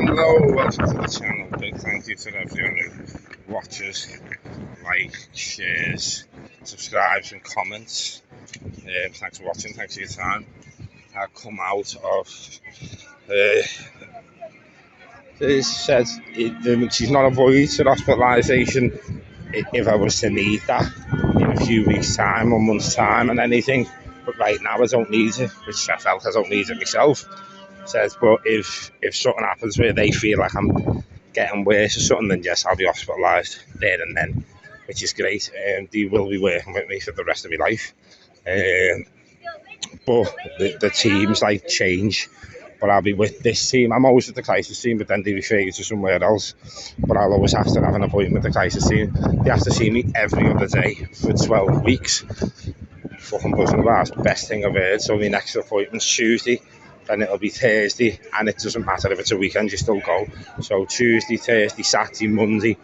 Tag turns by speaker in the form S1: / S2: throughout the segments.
S1: Hello, welcome to the channel. Big thank you to everyone who watches, likes, shares, subscribes and comments. Thanks for watching, thanks for your time. I come out of it says she's not avoided hospitalisation if I was to need that in a few weeks time or months time and anything, but right now I don't need it, which I felt I don't need it myself. Says, but if something happens where they feel like I'm getting worse or something, then yes, I'll be hospitalised there and then, which is great. They will be working with me for the rest of my life. But the teams like change, but I'll be with this team. I'm always with the crisis team, but then they refer you to somewhere else. But I'll always have to have an appointment with the crisis team. They have to see me every other day for 12 weeks. Fucking buzzing about, best thing I've heard. So my next appointment's Tuesday. Then it'll be Thursday, and it doesn't matter if it's a weekend, you still go. So Tuesday, Thursday, Saturday, Monday,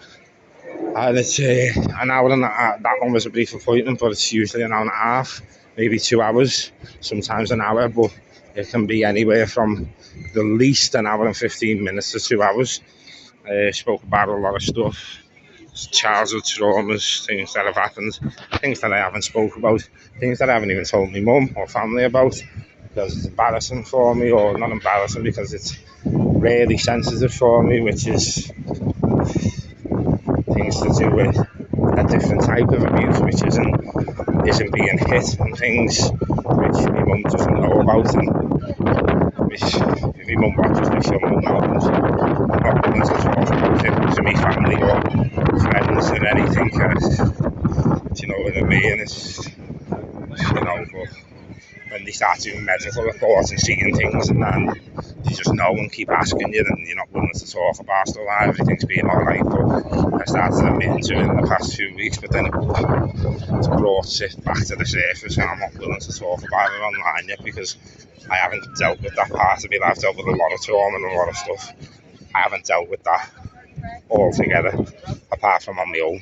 S1: and it's an hour and a half. That one was a brief appointment, but it's usually an hour and a half, maybe 2 hours, sometimes an hour, but it can be anywhere from the least an hour and 15 minutes to 2 hours. Spoke about a lot of stuff, childhood traumas, things that have happened, things that I haven't spoke about, things that I haven't even told my mum or family about, because it's embarrassing for me, or not embarrassing because it's really sensitive for me, which is things to do with a different type of abuse, which isn't being hit, and things which my mum doesn't know about, and which if my mum watches this, she'll know, I'm not willing to talk about it to my family or friends or anything, do you know what I mean? It's, but when they start doing medical reports and seeing things and then they just know and keep asking you, and you're not willing to talk about stuff. Everything's been alright, but I started admitting to it in the past few weeks, but then it's brought it back to the surface, and I'm not willing to talk about it online yet because I haven't dealt with that part of it. I've dealt with a lot of trauma and a lot of stuff. I haven't dealt with that altogether, apart from on my own.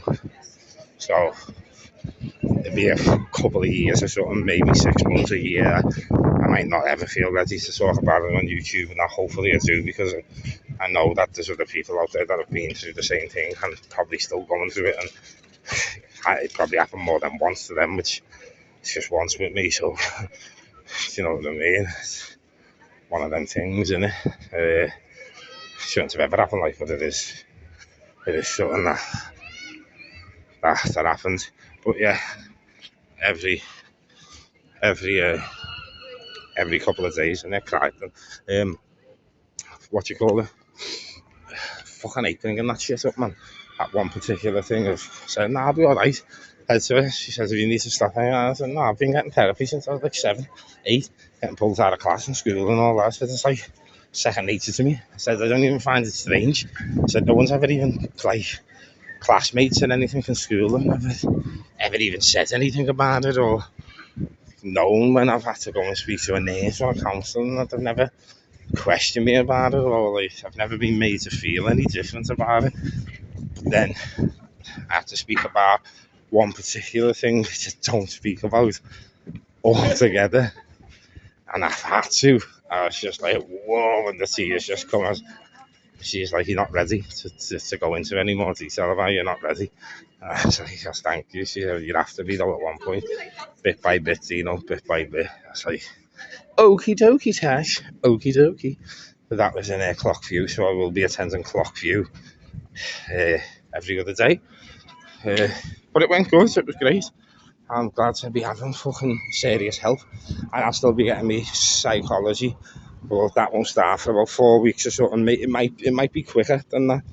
S1: So it'll be a couple of years or something, maybe 6 months, a year. I might not ever feel ready to talk about it on YouTube, and hopefully I do, because I know that there's other people out there that have been through the same thing and probably still going through it, and it probably happened more than once to them, which it's just once with me, so you know what I mean? It's one of them things, isn't it? Shouldn't have ever happened, like, but it is something that happened. But yeah, every couple of days, and they're crying. What you call it? Fucking aping and that shit up, man. That one particular thing of saying, "Nah, I'll be alright." Said to her, she says, "If you need to stop hanging out," I said, "No, I've been getting therapy since I was like 7, 8, getting pulled out of class and school and all that." I said, "It's like second nature to me." I said, "I don't even find it strange." I said, "No one's ever even, like, classmates and anything from school have ever even said anything about it, or known when I've had to go and speak to a nurse or a counsellor, and they've never questioned me about it, or like I've never been made to feel any different about it." But then I have to speak about one particular thing which I don't speak about altogether, and I've had to. I was just like, whoa, and the tears just come as she's like, "You're not ready to go into any more detail about it. You're not ready." And I was like, "Yes, thank you." She said, "You'd have to be, though, at one point, bit by bit, bit by bit." I was like, "Okie dokie, Tash, okie dokie." But that was in Clockview, so I will be attending Clockview every other day. But it went good, it was great. I'm glad to be having fucking serious help, and I'll still be getting me psychology, but that won't start for about 4 weeks or something. It might be quicker than that,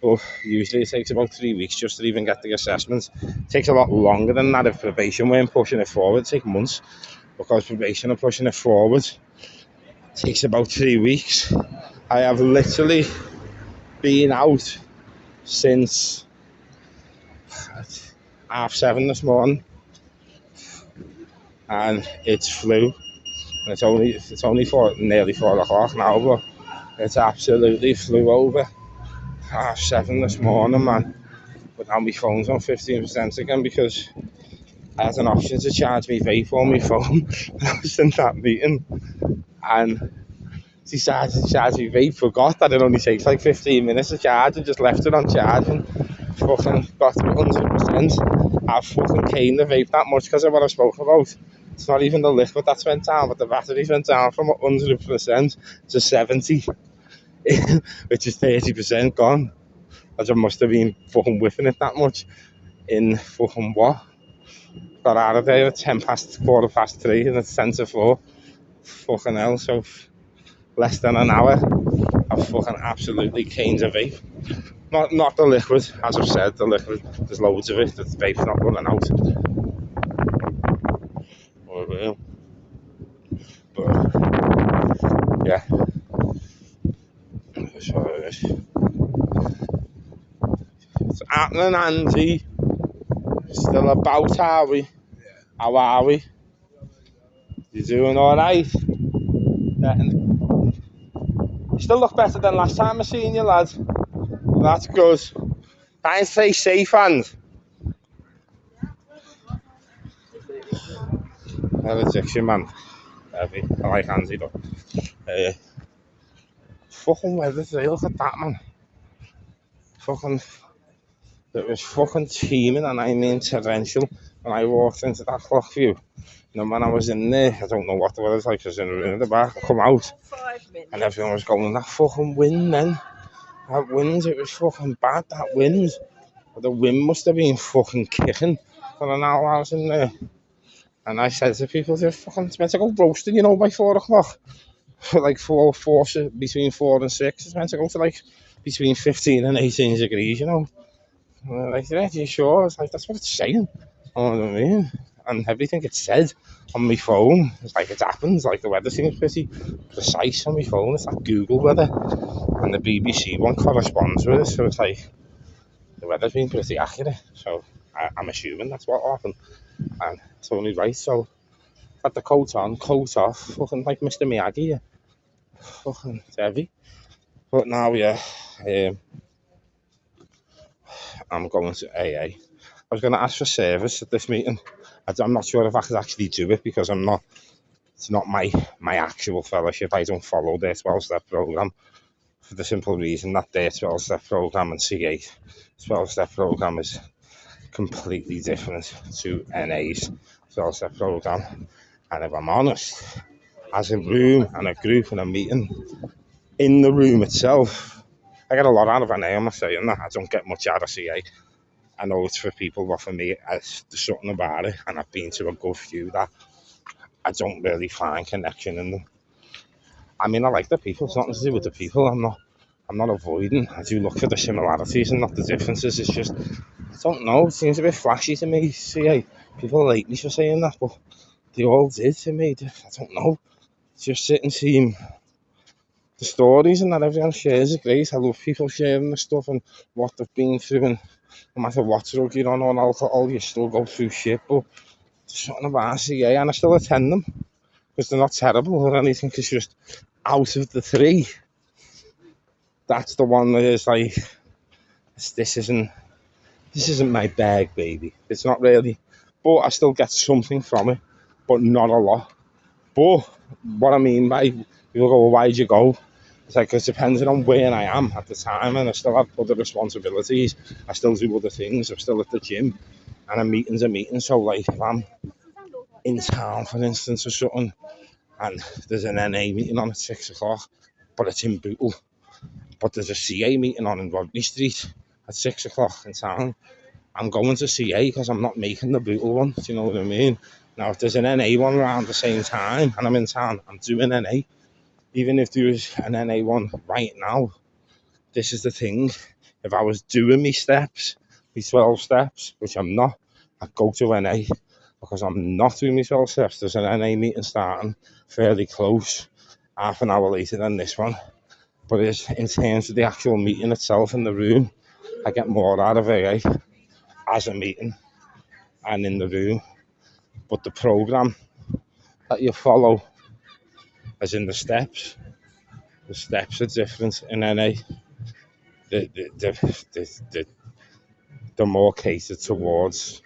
S1: but usually it takes about 3 weeks just to even get the assessment. It takes a lot longer than that if probation weren't pushing it forward. It takes months, because probation are pushing it forward. It takes about 3 weeks. I have literally been out since 7:30 this morning, and it's flu. And it's only nearly 4 o'clock now, but it's absolutely flew over 7:30 this morning, man. But now my phone's on 15% again, because I had an option to charge me vape on my phone when I was in that meeting, and He charged my vape, forgot that it only takes like 15 minutes to charge and just left it on charging. Fucking got to 100%. I fucking caned the vape that much because of what I spoke about. It's not even the liquid that's went down, but the batteries went down from 100% to 70, which is 30% gone. As I must have been fucking whiffing it that much in fucking what? Got out of there at 3:10 and it's 10 to 4. Fucking hell, so less than an hour. I've fucking absolutely caned a vape. Not the liquid, as I've said, the liquid, there's loads of it, the vape's not running out. Or it will. But, yeah. So it is. It's happening, Andy. Still about, are we? How are we? You doing alright? Yeah. You still look better than last time I seen you, lad. That's good. Try and stay safe, and addiction, man. Heavy. I like Andy though. Fucking weather today, look at that, man. Fucking, it was fucking teeming, and I mean torrential when I walked into that clock view. And then when I was in there, I don't know what the weather's like, I was in the room at the back, I come out, and everyone was going, that fucking wind then. That wind, it was fucking bad, that wind. The wind must have been fucking kicking for an hour I was in there. And I said to people, it's meant to go roasting, by 4 o'clock. Like between 4 and 6, it's meant to go to like between 15 and 18 degrees, And like, yeah, you sure? It's like, that's what it's saying. You know what I mean? And everything it said on my phone, it's like it happens. Like the weather seems pretty precise on my phone. It's like Google weather, and the BBC one corresponds with it. So it's like the weather's been pretty accurate. So I'm assuming that's what happened, and it's only right. So had the coat on, coat off, fucking like Mr. Miyagi. Fucking heavy. But now, yeah, I'm going to AA. I was going to ask for service at this meeting. I'm not sure if I could actually do it because it's not my actual fellowship. I don't follow their 12-step program for the simple reason that their 12-step program and CA 12-step program is completely different to NA's 12-step program. And if I'm honest, as a room and a group and a meeting, in the room itself, I get a lot out of NA, I'm not saying that. I don't get much out of CA. I know it's for people, but for me, there's something about it, and I've been to a good few that I don't really find connection in them. I mean, I like the people, it's nothing to do with the people, I'm not avoiding. I do look for the similarities and not the differences. It's just, I don't know, it seems a bit flashy to me, CA. People hate me for saying that, but they all did to me. I don't know. Just sit and see the stories and that everyone shares is great. I love people sharing the stuff and what they've been through, and no matter what drug you're on or alcohol, you still go through shit. But there's something about CA, and I still attend them because they're not terrible or anything. It's just out of the three, that's the one that is like, this isn't my bag, baby. It's not really, but I still get something from it, but not a lot. But what I mean by people go, well, why'd you go? It's like, it's depending on where I am at the time, and I still have other responsibilities. I still do other things. I'm still at the gym, and a meeting's a meeting. So, like, if I'm in town, for instance, or something, and there's an NA meeting on at 6 o'clock, but it's in Bootle, but there's a CA meeting on in Rodney Street at 6 o'clock in town, I'm going to CA because I'm not making the Bootle one. Do you know what I mean? Now, if there's an NA one around the same time and I'm in town, I'm doing NA. Even if there was an NA one right now, this is the thing. If I was doing me steps, me 12 steps, which I'm not, I'd go to NA because I'm not doing me 12 steps. There's an NA meeting starting fairly close, half an hour later than this one. But in terms of the actual meeting itself in the room, I get more out of AA as a meeting and in the room. But the program that you follow, as in the steps are different in NA. They're more catered towards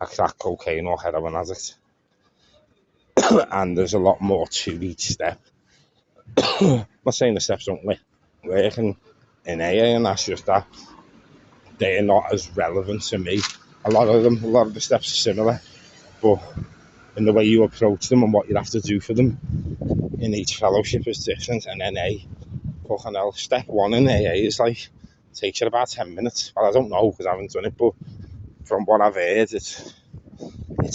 S1: a crack cocaine or heroin addict. And there's a lot more to each step. I'm not saying the steps don't work in AA, and that's just that they're not as relevant to me. A lot of the steps are similar, but in the way you approach them and what you have to do for them in each fellowship is different. And NA, fucking hell, step one in AA is like, takes you about 10 minutes. Well, I don't know because I haven't done it, but from what I've heard, it's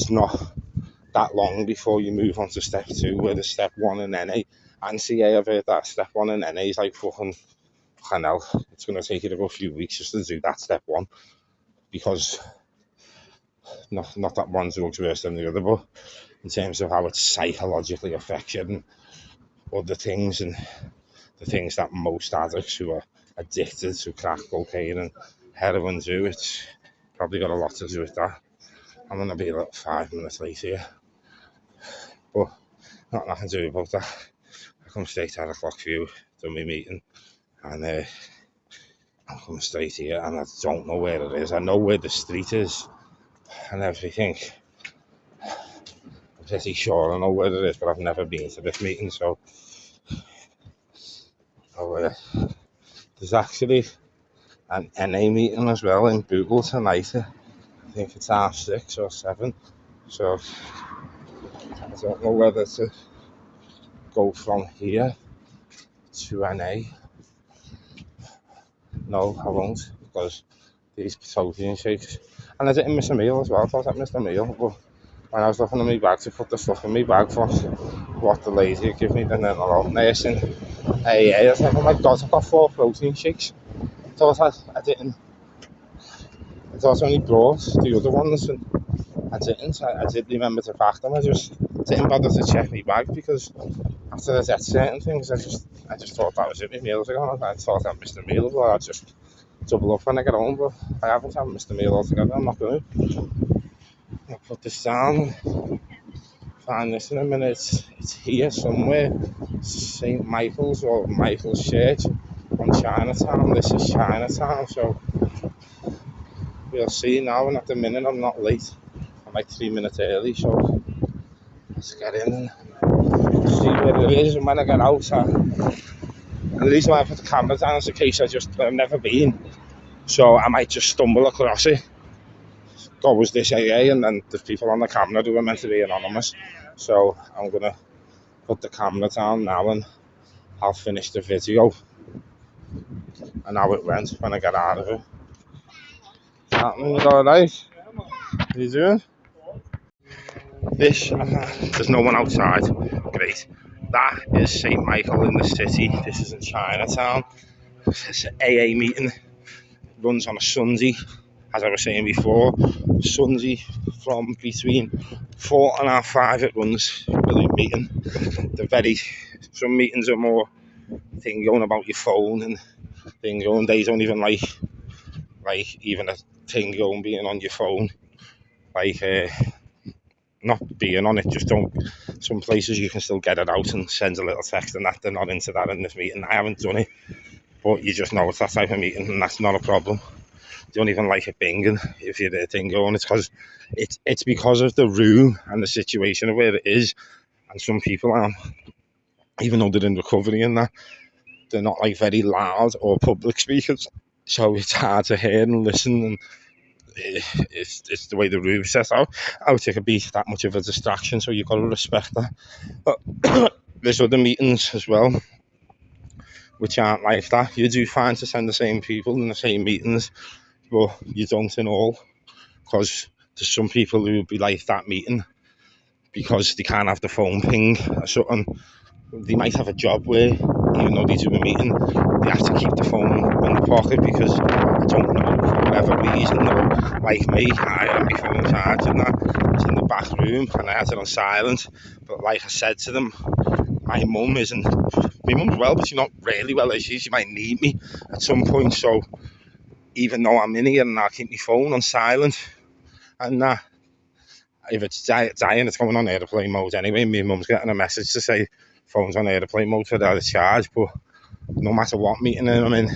S1: not that long before you move on to step two, where the step one in NA and CA, I've heard that step one in NA is like fucking hell. It's going to take you a few weeks just to do that step one, because not that one drug's worse than the other, but in terms of how it psychologically affects you and other things, and the things that most addicts who are addicted to crack cocaine and heroin do, it's probably got a lot to do with that. I'm going to be like 5 minutes late here, but nothing I can do about that. I come straight 10 o'clock for you, done my meeting, and I'm coming straight here, and I don't know where it is. I know where the street is and everything. I'm pretty sure I know where it is, but I've never been to this meeting, so there's actually an NA meeting as well in Bootle tonight. I think it's 6:30 or 7, so I don't know whether to go from here to NA. No, I won't, because these protein shakes, and I didn't miss a meal as well. I thought I missed a meal, but when I was looking at my bag to put the stuff in my bag for what the lady would give me, then a lot nurse in AA, I was like, oh my god, I've got 4 protein shakes. I thought I didn't. I thought I only brought the other ones, and I didn't. I did remember to pack them. I just didn't bother to check my bag, because after I did certain things, I just thought that was it. My meals are gone. I thought I missed a meal, but I'd just double up when I get home. But I haven't missed a meal altogether. I'm not going to. I'll put this down. Find this in a minute. It's here somewhere. St. Michael's or Michael's Church on Chinatown. This is Chinatown, so we'll see now. And at the minute, I'm not late. I'm like 3 minutes early, so let's get in and see where it is. And when I get out, and the reason why I put the camera down is in case I've never been, so I might just stumble across it. That was this AA, and then there's people on the camera who are meant to be anonymous. So I'm gonna put the camera down now, and I'll finish the video and how it went when I get out of it. Happening, alright? What are you doing? There's no one outside. Great. That is St. Michael in the city. This is in Chinatown. It's an AA meeting. It runs on a Sunday, as I was saying before. Sunday from between 4 and 5 it runs. Brilliant meeting. Some meetings are more thing going about your phone and thing going. They don't even like even a thing going being on your phone. Not being on it, just don't. Some places you can still get it out and send a little text and that. They're not into that in this meeting. I haven't done it, but you just know it's that type of meeting, and that's not a problem. They don't even like it binging if you're there thing going. It's because of the room and the situation of where it is, and some people aren't, even though they're in recovery and that, they're not like very loud or public speakers, so it's hard to hear and listen, and it's the way the room's set out. I would think it'd be that much of a distraction, so you've got to respect that. But there's other meetings as well which aren't like that. You do find to send the same people in the same meetings, but you don't in all, because there's some people who would be like that meeting because they can't have the phone ping or something. They might have a job where, even though they do a meeting, they have to keep the phone in the pocket, because I don't know, for whatever reason, or like me, I had my phone charged and that. It's in the back room and I had it on silent. But like I said to them, my mum's well, but she's not really well, is she? She might need me at some point, so even though I'm in here, and I'll keep my phone on silent, and if it's dying, it's going on airplane mode anyway. My mum's getting a message to say phone's on airplane mode for the charge, but no matter what meeting I'm in,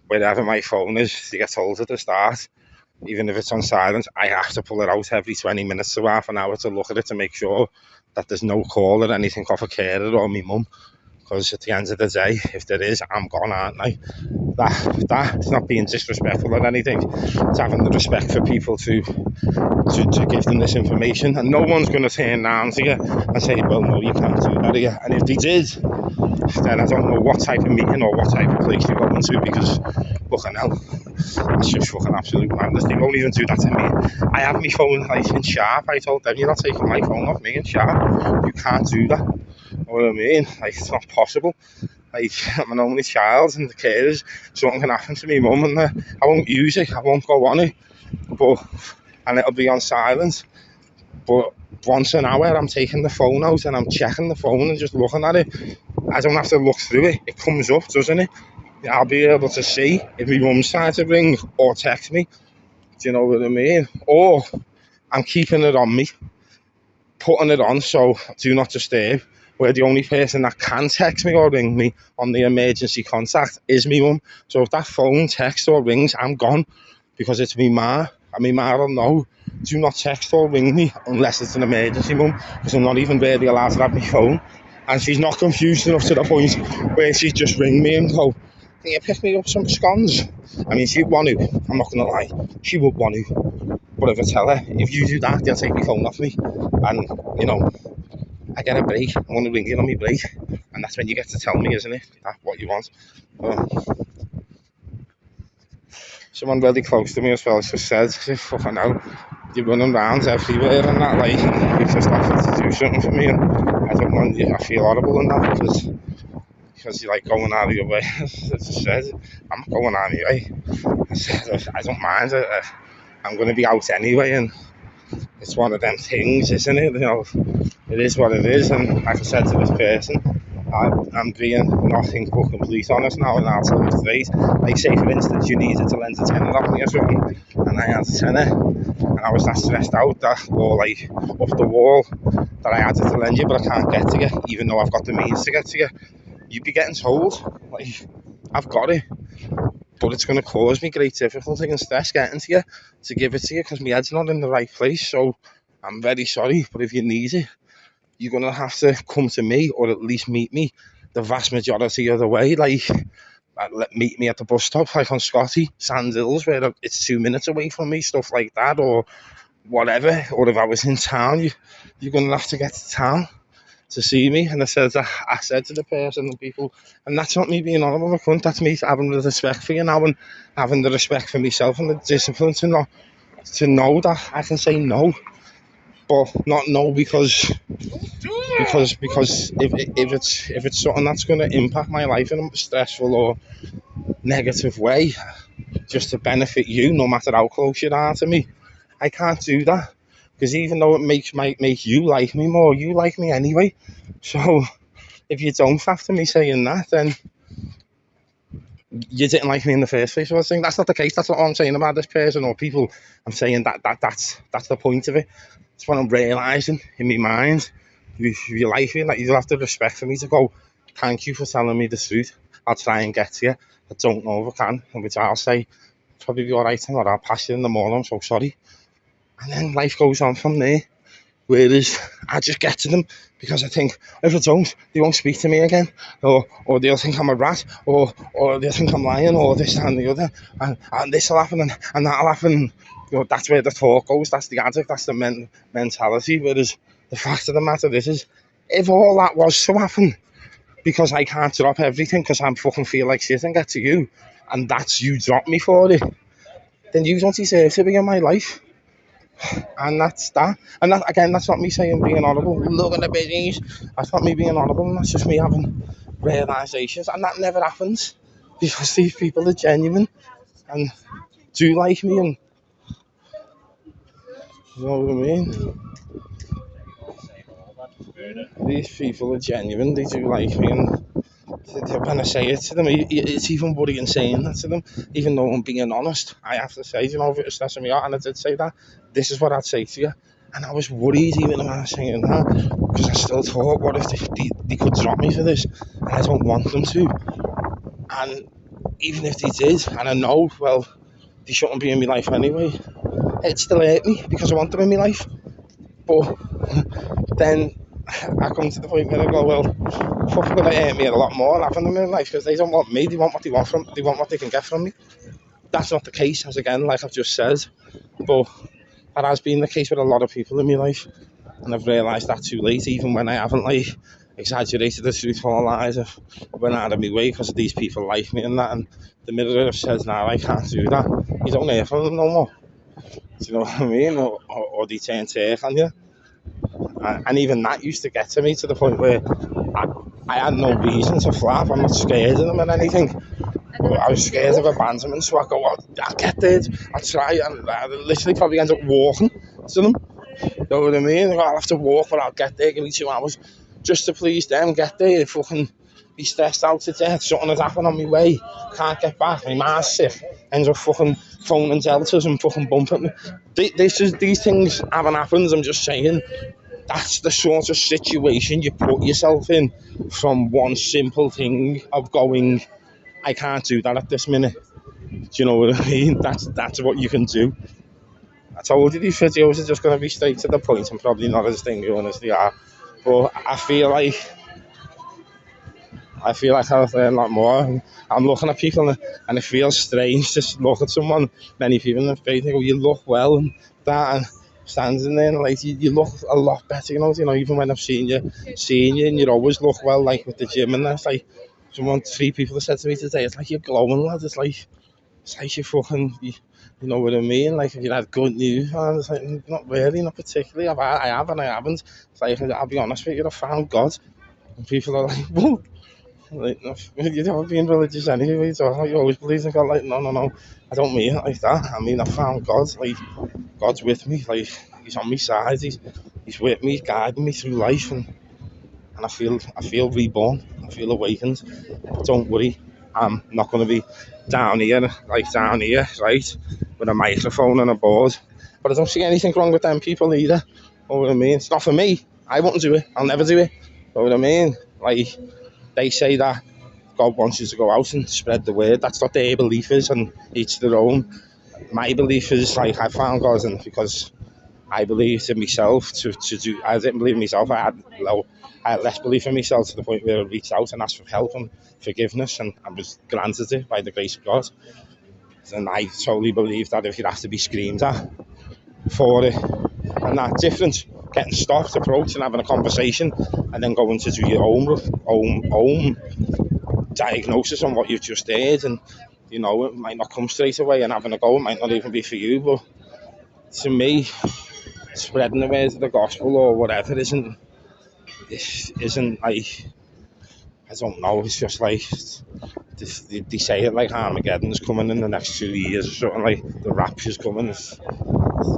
S1: wherever my phone is, they get told at the start, even if it's on silent, I have to pull it out every 20 minutes to half an hour to look at it to make sure that there's no call or anything off a carer or my mum, because at the end of the day, if there is, I'm gone, aren't I? That's not being disrespectful or anything. It's having the respect for people to give them this information, and no one's going to turn around to you and say, well, no, you can't do that here. And if they did, then I don't know what type of meeting or what type of place you're going to, because fucking hell, it's just fucking absolute madness. They won't even do that to me. I have my phone like in sharp. I told them, you're not taking my phone off me in sharp. You can't do that. You know what I mean? Like, it's not possible. Like, I'm an only child, and the carers, something can happen to me mum, and I won't use it. I won't go on it, and it'll be on silent. But once an hour, I'm taking the phone out and I'm checking the phone and just looking at it. I don't have to look through it. It comes up, doesn't it? I'll be able to see if my mum's trying to ring or text me. Do you know what I mean? Or I'm keeping it on me, putting it on so do not disturb, where the only person that can text me or ring me on the emergency contact is me mum. So if that phone texts or rings, I'm gone, because it's me ma. And my ma will know, do not text or ring me unless it's an emergency, mum, because I'm not even really allowed to have my phone. And she's not confused enough to the point where she'd just ring me and go, can you pick me up some scones? I mean, she'd want to, I'm not going to lie, she would want to. But if I tell her, if you do that, they'll take my phone off me. And, you know, I get a break, I'm going to ring you on my break. And that's when you get to tell me, isn't it? That's what you want. Someone really close to me as well just said, fucking hell, you're running round everywhere and that, like, you just have to do something for me. And I don't want you, I feel horrible in that, because you're like going out of your way. I just said, I'm not going out anyway. I said, I don't mind, I'm going to be out anyway, and it's one of them things, isn't it? You know, it is what it is. And like I said to this person, I'm being nothing but complete honest now, and I'll tell you straight. Like, say for instance, you needed to lend a tenner off me or something, and I had a tenner, and I was that stressed out that, or like up the wall, that I had to lend you, but I can't get to you, even though I've got the means to get to you. You'd be getting told, like, I've got it, but it's going to cause me great difficulty and stress getting to you to give it to you, because my head's not in the right place. So I'm very sorry, but if you need it, you're going to have to come to me, or at least meet me the vast majority of the way. Like, meet me at the bus stop, like on Scotty, Sandhills, where it's 2 minutes away from me, stuff like that, or whatever. Or if I was in town, you're going to have to get to town to see me. And I said to the person and people, and that's not me being honourable, I couldn't, that's me having the respect for you now, and having the respect for myself and the discipline to know that I can say no, but not no because if it's something that's going to impact my life in a stressful or negative way, just to benefit you, no matter how close you are to me, I can't do that. Because even though it might make you like me more, you like me anyway. So if you don't after me saying that, then you didn't like me in the first place. So I was saying that's not the case. That's not what I'm saying about this person or people. I'm saying that's the point of it. It's what I'm realising in my mind. If you like me, like, you'll have the respect for me to go, thank you for telling me the truth. I'll try and get to you. I don't know if I can, in which I'll say, probably be alright tomorrow, I'll pass you in the morning, I'm so sorry. And then life goes on from there. Whereas I just get to them because I think, if I don't, they won't speak to me again, or they'll think I'm a rat, or they'll think I'm lying, or this and the other, and this will happen, and that'll happen. You know, that's where the talk goes, that's the addict, that's the mentality. Whereas the fact of the matter is, if all that was to happen, because I can't drop everything because I fucking feel like shit and get to you, and that's you drop me for it, then you don't deserve to be in my life. And that's that. And that, again, that's not me saying being honourable. Look at the business. That's not me being honourable. That's just me having realisations. And that never happens because these people are genuine and do like me. And you know what I mean? These people are genuine. They do like me. And when I say it to them, it's even worrying saying that to them. Even though I'm being honest, I have to say, you know, if it's stressing me out, and I did say that, this is what I'd say to you. And I was worried even when I was saying that, because I still thought, what if they could drop me for this? And I don't want them to. And even if they did, and I know, well, they shouldn't be in my life anyway, it still hurt me because I want them in my life. But then I come to the point where I go, well, fucking gonna hurt me a lot more having them in life because they don't want me. They want what they want they want what they can get from me. That's not the case, as again, like I've just said. But that has been the case with a lot of people in my life, and I've realised that too late. Even when I haven't like exaggerated the truthful lies, I've went out of my way because these people like me and that. And the minute I've said, "No, I can't do that," you don't hear from them no more. Do you know what I mean? Or they turn turk on you. And even that used to get to me to the point where I had no reason to flap. I'm not scared of them or anything. I was scared of abandonment, so I go, oh, I'll get there, I'll try, and I literally probably end up walking to them. You know what I mean? I'll have to walk, but I'll get there, give me 2 hours, just to please them, get there, fucking be stressed out to death, something has happened on my way, can't get back, my man's sick, ends up fucking phoning Deltas and fucking bumping me. These things haven't happened, I'm just saying. That's the sort of situation you put yourself in from one simple thing of going, I can't do that at this minute. Do you know what I mean? That's what you can do. I told you these videos are just going to be straight to the point and probably not as stingy as they are. But I feel like I've learned a lot more. I'm looking at people and it feels strange to look at someone, many people in the face, and go, you look well and that, and standing there and like you look a lot better, you know, even when I've seen you and you always look well, like with the gym and that's like three people have said to me today, it's like you're glowing, lad. It's like you fucking, you know what I mean? Like if you had good news, and it's like not really, not particularly. I have and I haven't. It's like I'll be honest with you, I found God, and people are like, whoa. Like, you don't being religious anyway, so you always believe in God. Like, no, I don't mean it like that. I mean, I found God. Like, God's with me. Like, He's on my side. He's with me, guiding me through life, and I feel reborn. I feel awakened. But don't worry, I'm not going to be down here, right, with a microphone and a board. But I don't see anything wrong with them people either. You know what I mean? It's not for me. I wouldn't do it. I'll never do it. You know what I mean? Like, they say that God wants you to go out and spread the word. That's what their belief is, and each their own. My belief is like I found God, and because I believed in myself to do. I didn't believe in myself. I had less belief in myself to the point where I reached out and asked for help and forgiveness, and I was granted it by the grace of God. And I totally believe that if you have to be screamed at for it, and that's different. Getting stopped, approached, and having a conversation, and then going to do your own diagnosis on what you've just heard, and you know it might not come straight away, and having a go, it might not even be for you. But to me, spreading the word of the gospel or whatever isn't like, I don't know. It's just like they say it like Armageddon's coming in the next 2 years or something, like the rapture's coming.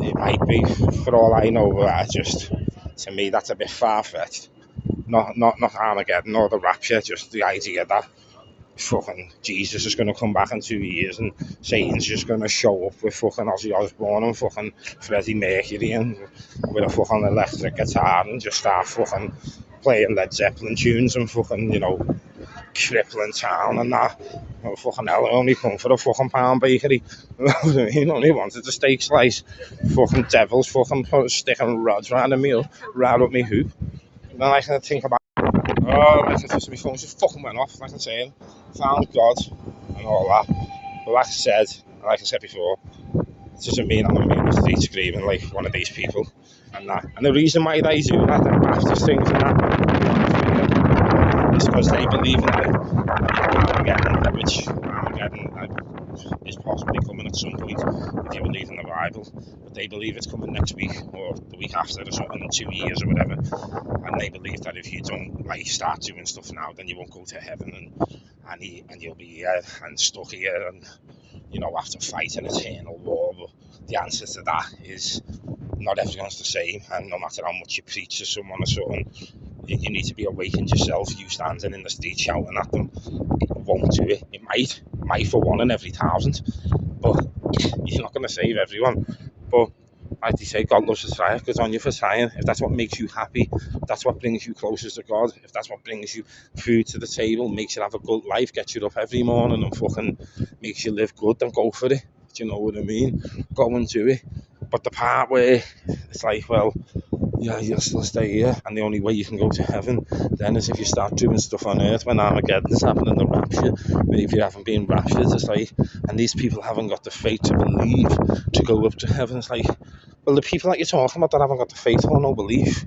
S1: It might be, for all I know, but to me, that's a bit far-fetched. Not Armageddon or the rapture, just the idea that fucking Jesus is going to come back in 2 years and Satan's just going to show up with fucking Ozzy Osbourne and fucking Freddie Mercury and with a fucking electric guitar and just start fucking playing Led Zeppelin tunes and fucking, you know, crippling town and that. Oh, fucking hell, I only come for a fucking pound bakery. He only wanted a steak slice. Fucking devils fucking sticking rods round me up me hoop. And then I can think about, my phone just fucking went off, like I'm saying. Found God and all that. But like I said before, it doesn't mean I'm going to be on the street screaming like one of these people and that. And the reason why they do that, the Baptist things and that, is because they believe in Armageddon, which is possibly coming at some point if you believe in the Bible. But they believe it's coming next week or the week after or something, in 2 years or whatever. And they believe that if you don't like start doing stuff now, then you won't go to heaven and you'll be here and stuck here and, you know, have to fight an eternal war. But the answer to that is not everyone's the same, and no matter how much you preach to someone or something, you need to be awakened yourself. You standing in the street shouting at them, it won't do it. It might for 1 in every 1,000, but you're not going to save everyone. But like they say, God loves to try. Good on you for trying. If that's what makes you happy, if that's what brings you closer to God, if that's what brings you food to the table, makes you have a good life, gets you up every morning and fucking makes you live good, then go for it. Do you know what I mean? Go and do it. But the part where it's like, well, yeah, you'll still stay here, and the only way you can go to heaven then is if you start doing stuff on earth when Armageddon's happening, the rapture. If you haven't been raptured, it's like, and these people haven't got the faith to believe to go up to heaven. It's like, well, the people that you're talking about that haven't got the faith or no belief.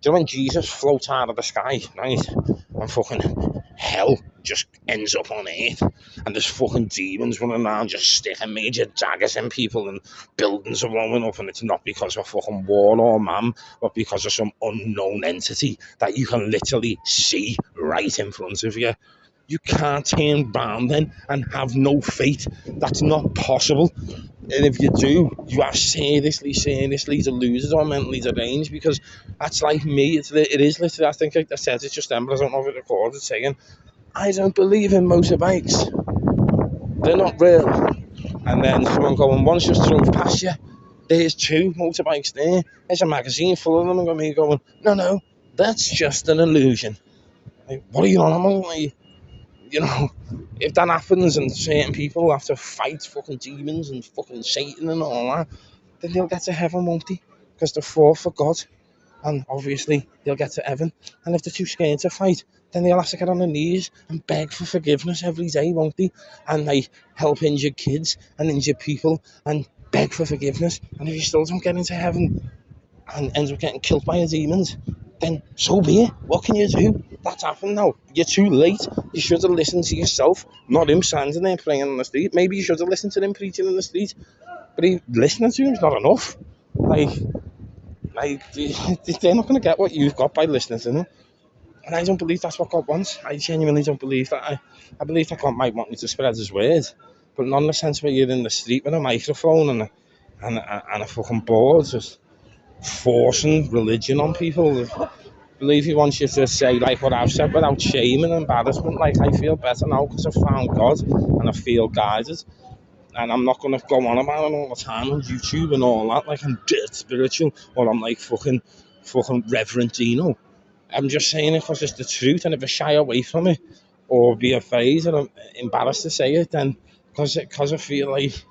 S1: Do you know when Jesus floats out of the sky, right, and fucking hell just ends up on earth, and there's fucking demons running around just sticking major daggers in people, and buildings are blowing up, and it's not because of fucking war or man, but because of some unknown entity that you can literally see right in front of you. You can't turn round then and have no faith. That's not possible. And if you do, you are seriously deluded or mentally deranged, because that's like me. It is literally, I think I said it just then, but I don't know if it recorded, saying, I don't believe in motorbikes. They're not real. And then someone going, once just drove past you, there's 2 motorbikes there. There's a magazine full of them. And me going, no, that's just an illusion. Like, what are you on about? Like, you know, if that happens and certain people have to fight fucking demons and fucking Satan and all that, then they'll get to heaven, won't they? Because they're fought for God. And obviously they'll get to heaven. And if they're too scared to fight, then they'll have to get on their knees and beg for forgiveness every day, won't they? And like help injured kids and injured people and beg for forgiveness. And if you still don't get into heaven and end up getting killed by the demons, then so be it. What can you do? That's happened now. You're too late. You should have listened to yourself, not him standing there praying on the street. Maybe you should have listened to him preaching in the street, but listening to him's not enough. Like they're not going to get what you've got by listening to them. And I don't believe that's what God wants. I genuinely don't believe that. I believe that God might want me to spread his word, but not in the sense where you're in the street with a microphone and a fucking board just forcing religion on people. I believe he wants you to say like what I've said without shame and embarrassment. Like, I feel better now because I found God and I feel guided. And I'm not going to go on about it all the time on YouTube and all that, like I'm dead spiritual or I'm like fucking Reverend Dino. I'm just saying it because it's the truth, and if I shy away from it or be afraid or I'm embarrassed to say it, then because I feel like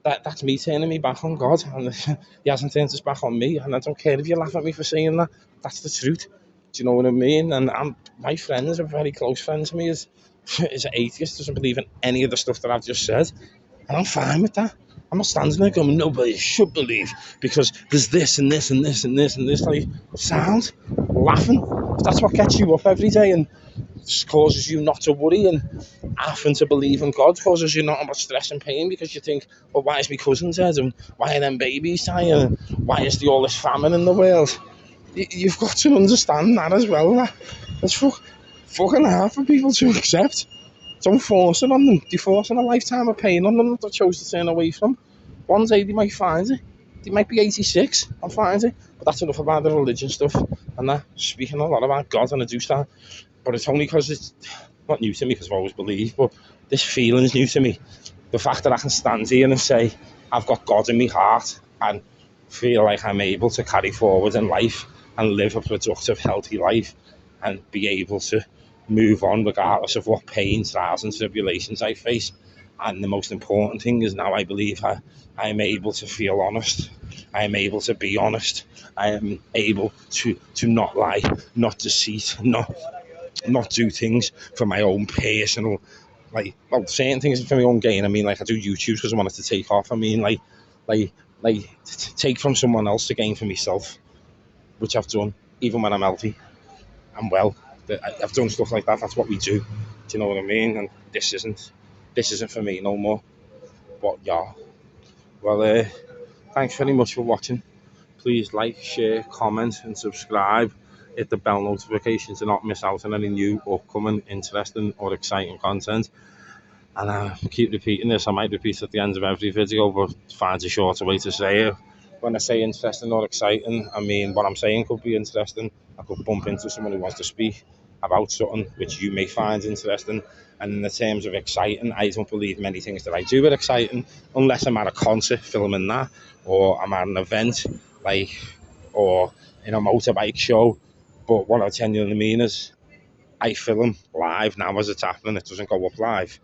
S1: that's me turning me back on God, and he hasn't turned his back on me, and I don't care if you laugh at me for saying that. That's the truth. Do you know what I mean? And my friends, a very close friend to me, is an atheist, doesn't believe in any of the stuff that I've just said. And I'm fine with that. I'm not standing there going, nobody should believe because there's this and this and this and this and this. Like, sound, laughing. If that's what gets you up every day and causes you not to worry, and having to believe in God causes you not much stress and pain because you think, well, why is my cousin dead? And why are them babies dying? And why is there all this famine in the world? You've got to understand that as well. That's fucking hard for people to accept. Don't force it on them. They're forcing a lifetime of pain on them that they chose to turn away from. One day they might find it. They might be 86 and find it. But that's enough about the religion stuff. And that, speaking a lot about God, and I do that. But it's only because it's not new to me, because I've always believed, but this feeling's new to me. The fact that I can stand here and say, I've got God in my heart and feel like I'm able to carry forward in life and live a productive, healthy life and be able to move on regardless of what pain, trials and tribulations I face. And the most important thing is now I believe I am able to feel honest. I am able to be honest. I am able to not lie, not deceit, not do things for my own personal, like, well, certain things for my own gain. I mean, like, I do YouTube because I want it to take off. I mean, like take from someone else to gain for myself, which I've done, even when I'm healthy and well. I've done stuff like that. That's what we do. Do you know what I mean? And this isn't for me no more. But yeah, well, thanks very much for watching. Please like, share, comment, and subscribe. Hit the bell notification to not miss out on any new, upcoming, interesting, or exciting content. And I keep repeating this. I might repeat at the end of every video, but find a shorter way to say it. When I say interesting or exciting, I mean what I'm saying could be interesting. I could bump into someone who wants to speak about something which you may find interesting. And in the terms of exciting, I don't believe many things that I do are exciting unless I'm at a concert filming that, or I'm at an event, like, or in a motorbike show. But what I genuinely mean is I film live now as it's happening. It doesn't go up live,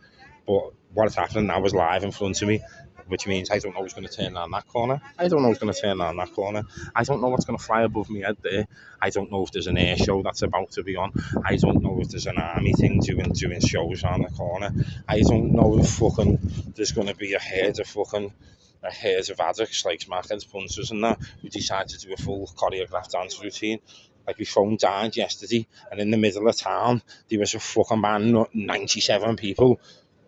S1: but what's happening now is live in front of me. which means I don't know who's going to turn around that corner. I don't know who's going to turn around that corner. I don't know what's going to fly above me head there. I don't know if there's an air show that's about to be on. I don't know if there's an army thing doing shows around the corner. I don't know if fucking there's going to be a herd of addicts like smackheads, punchers and that, who decide to do a full choreographed dance routine. Like, my phone died yesterday, and in the middle of town, there was a fucking band, 97 people,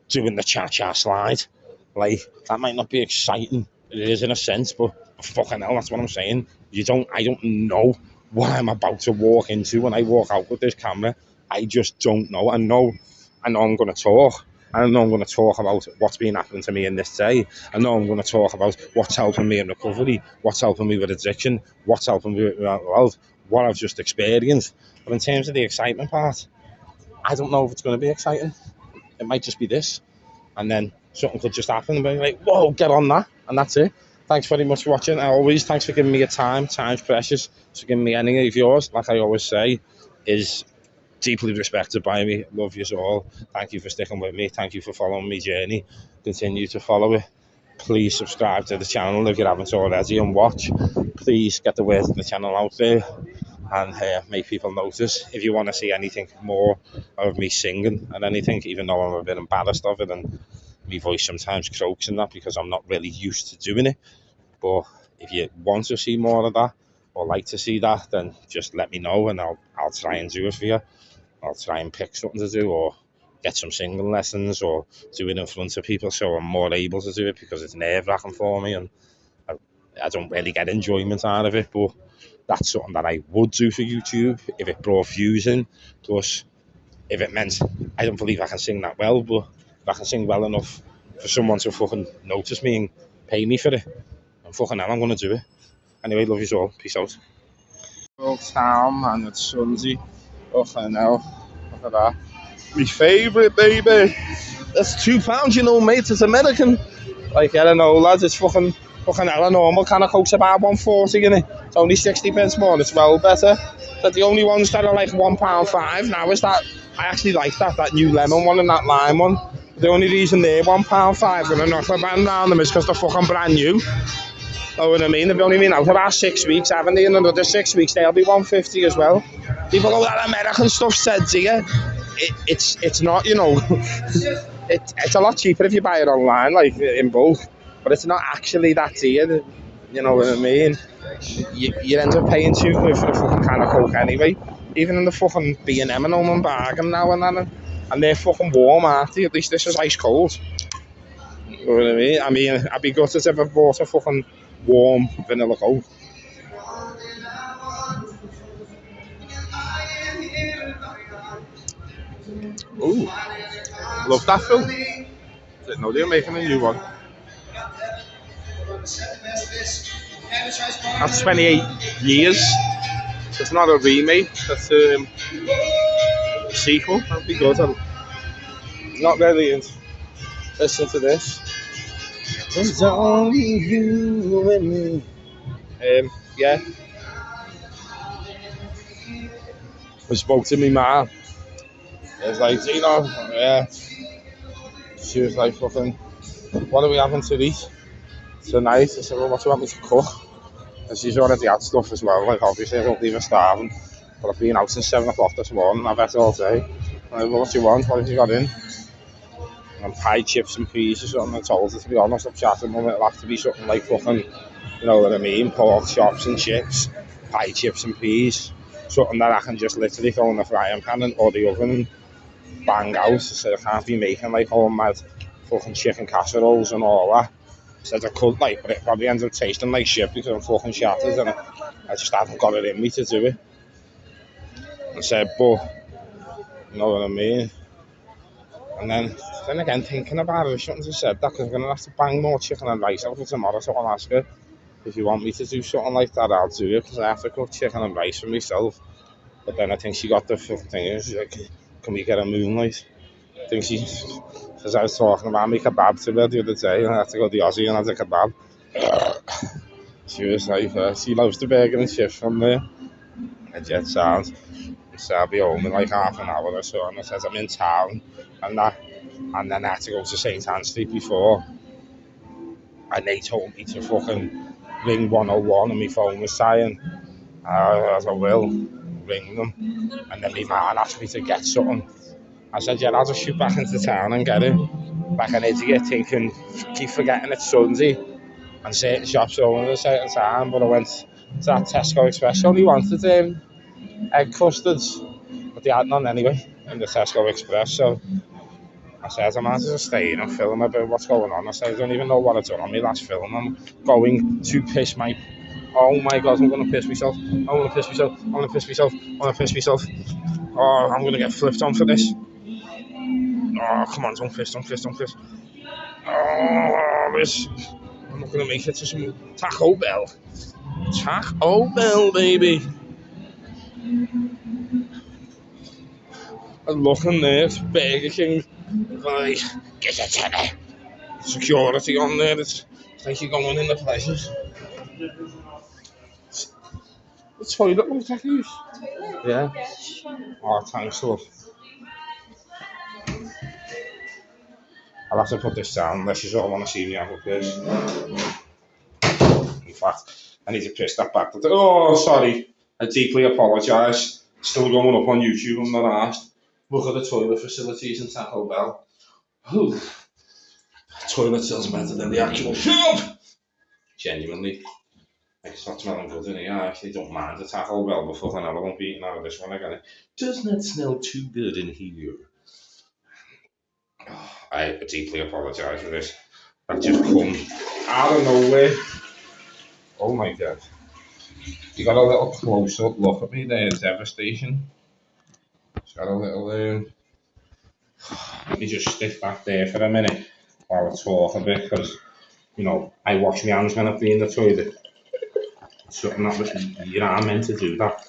S1: doing the cha-cha slide. Like, that might not be exciting. It is in a sense, but fucking hell, that's what I'm saying. I don't know what I'm about to walk into when I walk out with this camera. I just don't know. I know I'm going to talk. I know I'm going to talk about what's been happening to me in this day. I know I'm going to talk about what's helping me in recovery, what's helping me with addiction, what's helping me with mental health, what I've just experienced. But in terms of the excitement part, I don't know if it's going to be exciting. It might just be this. And then something could just happen and be like, whoa, get on that. And that's it. Thanks very much for watching. Thanks for giving me your time. Time's precious. So giving me any of yours, like I always say, is deeply respected by me. Love you all. Thank you for sticking with me. Thank you for following my journey. Continue to follow it. Please subscribe to the channel if you haven't already and watch. Please get the word of the channel out there and make people notice. If you want to see anything more of me singing and anything, even though I'm a bit embarrassed of it and my voice sometimes croaks and that because I'm not really used to doing it, but if you want to see more of that or like to see that, then just let me know and I'll try and do it for you. I'll try and pick something to do or get some singing lessons or do it in front of people so I'm more able to do it, because it's nerve-wracking for me and I don't really get enjoyment out of it. But that's something that I would do for YouTube if it brought views in. Plus, if it meant, I don't believe I can sing that well, but if I can sing well enough for someone to fucking notice me and pay me for it, and fucking hell, I'm going to do it. Anyway, love you all. Peace out. Old town, man, it's Sunday. Fucking hell. Look at that. My favourite, baby. That's £2, you know, mate. It's American. Like, I don't know, lads. It's fucking hell. A normal can of Coke's about 140, innit? It's only 60 pence more. It's well better. But the only ones that are like £1.5 now is that. I actually like that new lemon one and that lime one. The only reason they're £1.5 and an offer band around them is because they're fucking brand new. Know what I mean? They've only been out about 6 weeks, haven't they? In another 6 weeks, they'll be 150 as well. People go, that American stuff said to you. It's not, you know. It's a lot cheaper if you buy it online, like in bulk. But it's not actually that dear. You know what I mean? You end up paying £2 for a fucking can of Coke anyway. Even in the fucking B&M and Home bargain now and then. And they're fucking warm, aren't they? At least this is ice cold. You know what I mean? I'd be gutted if I bought a fucking warm vanilla Coke. Ooh, love that film. Didn't know they were making a new one. That's 28 years. It's not a remake. That's a sequel. That'd be good. I'm not really into listen to this. It's only you and me. Yeah. I spoke to me mum. It was like, you know, yeah. She was like, fucking, what are we having to eat tonight? I said, well, what do you want me to cook? And she's already had stuff as well. Like, obviously, I don't leave her starving. But I've been out since 7 o'clock this morning. I've had all day. I'm like, well, what do you want? What have you got in? And pie, chips and peas or something. I told her, to be honest, I'm chatting, Mum, it'll have to be something like fucking, you know what I mean, pork chops and chips, pie, chips and peas. Something that I can just literally throw in the frying pan or the oven and bang out. So I can't be making like homemade fucking chicken casseroles and all that. Said I could, like, but it probably ends up tasting like shit because I'm fucking shattered and I just haven't got it in me to do it. I said, but, you know what I mean? And then again, thinking about it, I shouldn't have said that because I'm going to have to bang more chicken and rice out for tomorrow, so I'll ask her. If you want me to do something like that, I'll do it because I have to cook chicken and rice for myself. But then I think she got the thing, she's like, can we get a moonlight? I think because I was talking about me kebab to her the other day and I had to go to the Aussie and have a kebab. She was like, she loves the burger and chips from there. And jet sound. So I'll be home in like half an hour or so, and I said I'm in town and that, and then I had to go to St. Anne's Street before. and they told me to fucking ring 101 and my phone was saying, I will ring them. And then my man asked me to get something. I said, yeah, I'll just shoot back into town and get it. Like an idiot thinking, keep forgetting it's Sunday and certain shops are open at a certain time, but I went to that Tesco Express. I only wanted egg custards, but they had none anyway in the Tesco Express, so I said, I might as well stay in and film a bit of what's going on. I said, I don't even know what I've done on my last film. I'm going to piss my... Oh my God, I'm going to piss myself. I'm going to piss myself. I'm going to piss myself. I'm going to piss myself. Oh, I'm going to get flipped on for this. Oh, come on, don't piss, don't piss, don't piss. Oh, this... I'm not going to make it to some Taco Bell. Taco Bell, baby. And looking there, it's Burger King. Like, get a tenner. Security on there. It's like you're going in the places. The toilet will take use. Yeah. Oh, thanks, love. I'll have to put this down unless you all want to see me have a piss. In fact, I need to piss that back. Oh, sorry. I deeply apologise. Still going up on YouTube, I'm not asked. Look at the toilet facilities in Taco Bell. Whew. Toilet smells better than the actual shop. Genuinely. It's not smelling good in here. I actually don't mind the Taco Bell before I never won't be eating out of this one again. Does not smell too good in here. Oh, I deeply apologise for this. That just come out of nowhere. Oh my God. You got a little close up look at me there, devastation. It's got a little let me just stick back there for a minute while I talk a bit because I wash my hands when I've been in the toilet. It's something that you're not meant to do that,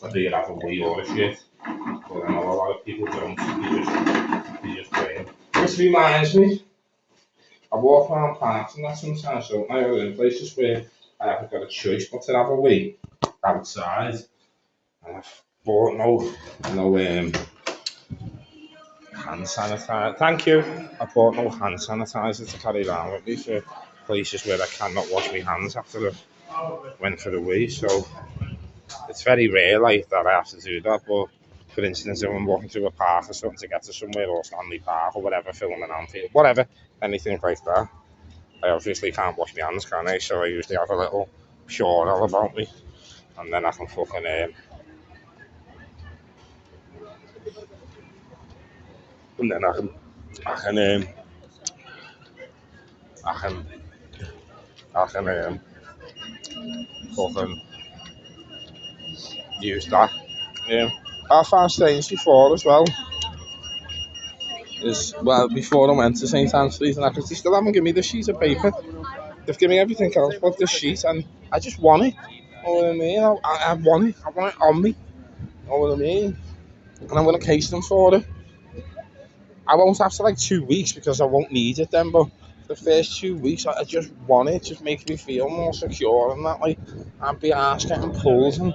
S1: whether you have a wee or a shit. But I know a lot of people don't. They just wait. This reminds me, I walk around parks and that sometimes, so I go in places where I haven't got a choice but to have a wee outside. And I've bought no hand sanitizer. Thank you. I bought no hand sanitizer to carry around with me for places where I cannot wash my hands after I went for the wee. So it's very rare like that I have to do that. But for instance, if I'm walking through a park or something to get to somewhere, or Stanley Park or whatever, filming Anfield, whatever, anything like that, I obviously can't wash my hands, can I? So I usually have a little Purell about me, and then I can fucking and then I can I can fucking use that. I found strange before as well. Is well before I went to St Anthony's and they still haven't given me the sheet of paper. They've given me everything else but the sheet, and I just want it. You know what I mean? I want it. I want it on me. You know what I mean? And I'm gonna case them for it. I won't have to like 2 weeks because I won't need it then, but the first 2 weeks I just want it. It just makes me feel more secure and that like I'd be arsed getting pulled and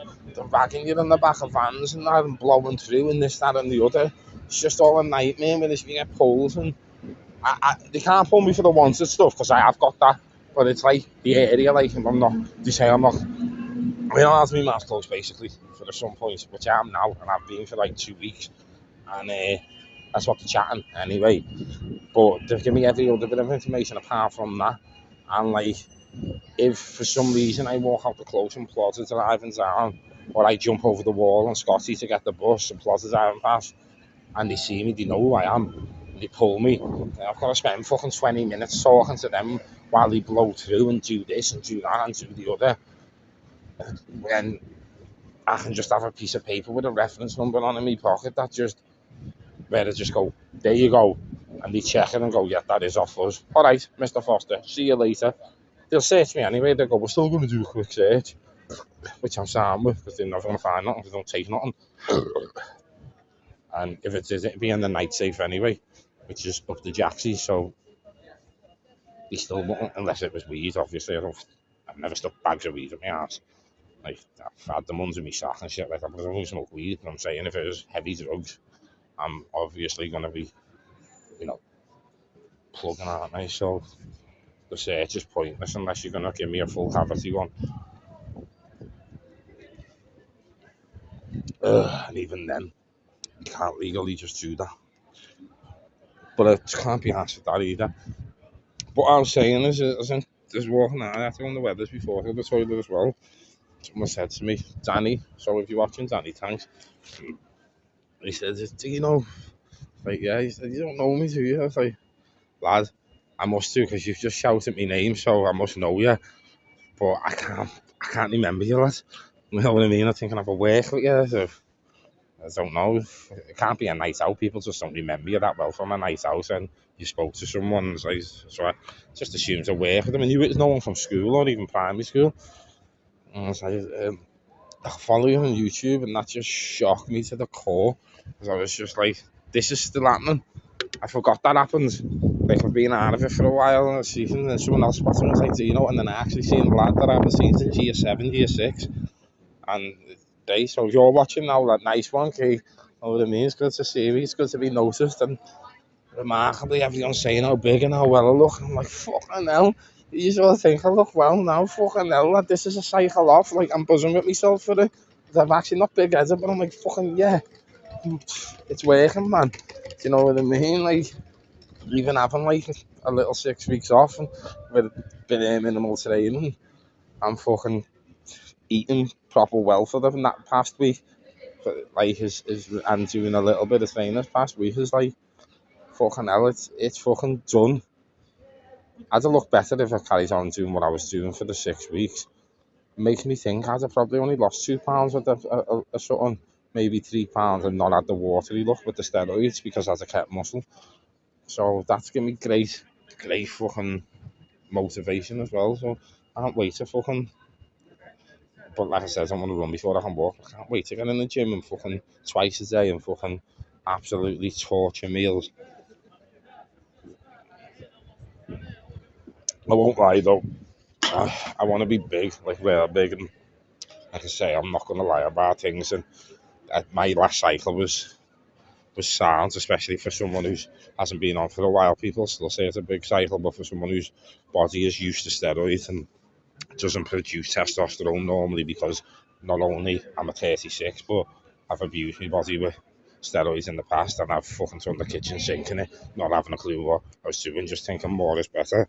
S1: dragging you in the back of vans and that and blowing through and this, that and the other. It's just all a nightmare when you get pulled and they can't pull me for the wanted stuff because I have got that. But it's like the area, like if I'm not, they say I'm not, I don't have to be mouth closed basically for some point, which I am now, and I've been for like 2 weeks, and that's what they're chatting anyway. But they've given me every other bit of information apart from that, and like if for some reason I walk out the close and Plodder driving down, or I jump over the wall on Scotty to get the bus and Plodder driving past, and they see me, they know who I am, and they pull me. I've got to spend fucking 20 minutes talking to them while they blow through and do this and do that and do the other. When I can just have a piece of paper with a reference number on in my pocket that just, where I just go, there you go. And they check it and go, yeah, that is off us. All right, Mr. Foster, see you later. They'll search me anyway. They'll go, we're still going to do a quick search, which I'm sound with because they're not going to find nothing, they don't take nothing. And if it is, it'll be in the night safe anyway, which is up the Jacksy, so they still won't, unless it was weed, obviously. I've never stuck bags of weed in my ass. Like, I've had them under my sock and shit, like, I don't smoke weed, but I'm saying if it was heavy drugs, I'm obviously going to be, plugging at me, so the search is pointless unless you're going to give me a full cavity one. And even then, you can't legally just do that. But I can't be asked with that either. But what I was saying is, just walking out after on the weathers before to the toilet as well. Someone said to me, Danny, so if you're watching, Danny, thanks. He said, do you know? Like, yeah, he said, you don't know me, do you? I was like, lad, I must do because you've just shouted my name, so I must know you. But I can't remember you, lad. You know what I mean? I think I have a work with you, so I don't know. It can't be a night out. People just don't remember you that well from a night out, and you spoke to someone. So I just assumed to work with them. And you was no one from school or even primary school. And I was like, I follow you on YouTube, and that just shocked me to the core. Because I was just like, this is still happening. I forgot that happened. Like, I've been out of it for a while, and and then someone else spotted me, was like, do you know? And then I actually seen a lad that I haven't seen since year 7, year 6. And so if you're watching now, that nice one, okay, you know what I mean? It's good to see me, it's good to be noticed, and remarkably, everyone's saying how big and how well I look. And I'm like, fucking hell. You sort of think I look well now, fucking hell, like, this is a cycle off. Like, I'm buzzing with myself for it. I'm actually not big headed, but I'm like, fucking yeah, it's working, man. Do you know what I mean? Like, even having like a little 6 weeks off and with been minimal training, I'm fucking eating proper well for them that past week. But like and doing a little bit of training this past week is like, fucking hell, it's fucking done. I'd have looked better if I carried on doing what I was doing for the 6 weeks. It makes me think I'd have probably only lost 2 pounds with a something, maybe 3 pounds, and not had the watery look with the steroids because I'd have kept muscle. So that's given me great fucking motivation as well. So I can't wait to fucking. But like I said, I want to run before I can walk. I can't wait to get in the gym and fucking twice a day and fucking absolutely torture meals. I won't lie though. I want to be big, like real big, and like I say, I'm not going to lie about things. And my last cycle was sound, especially for someone who hasn't been on for a while. People still say it's a big cycle, but for someone whose body is used to steroids and doesn't produce testosterone normally, because not only am I 36, but I've abused my body with steroids in the past, and I've fucking turned the kitchen sink in it, not having a clue what I was doing, just thinking more is better.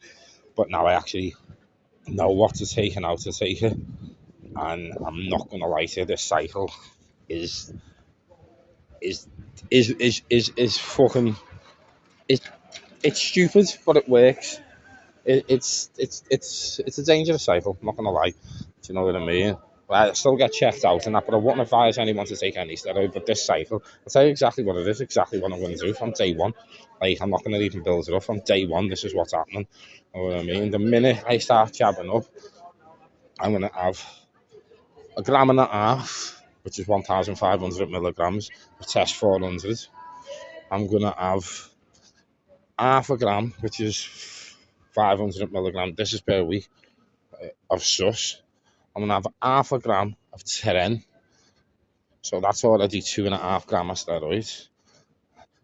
S1: But now I actually know what to take and how to take it, and I'm not gonna lie to you, this cycle is is fucking it's stupid, but it works. It's a dangerous cycle. I'm not gonna lie. Do you know what I mean? I still get checked out and that, but I wouldn't advise anyone to take any steroid. But this cycle, I'll tell you exactly what it is, exactly what I'm going to do from day one. Like, I'm not going to even build it up from day one. This is what's happening. You know what I mean? The minute I start jabbing up, I'm going to have 1.5 grams, which is 1,500 milligrams of test 400. I'm going to have half a gram, which is 500 milligrams. This is per week of sus. I'm going to have half a gram of Teren. So that's already 2.5 grams of steroids.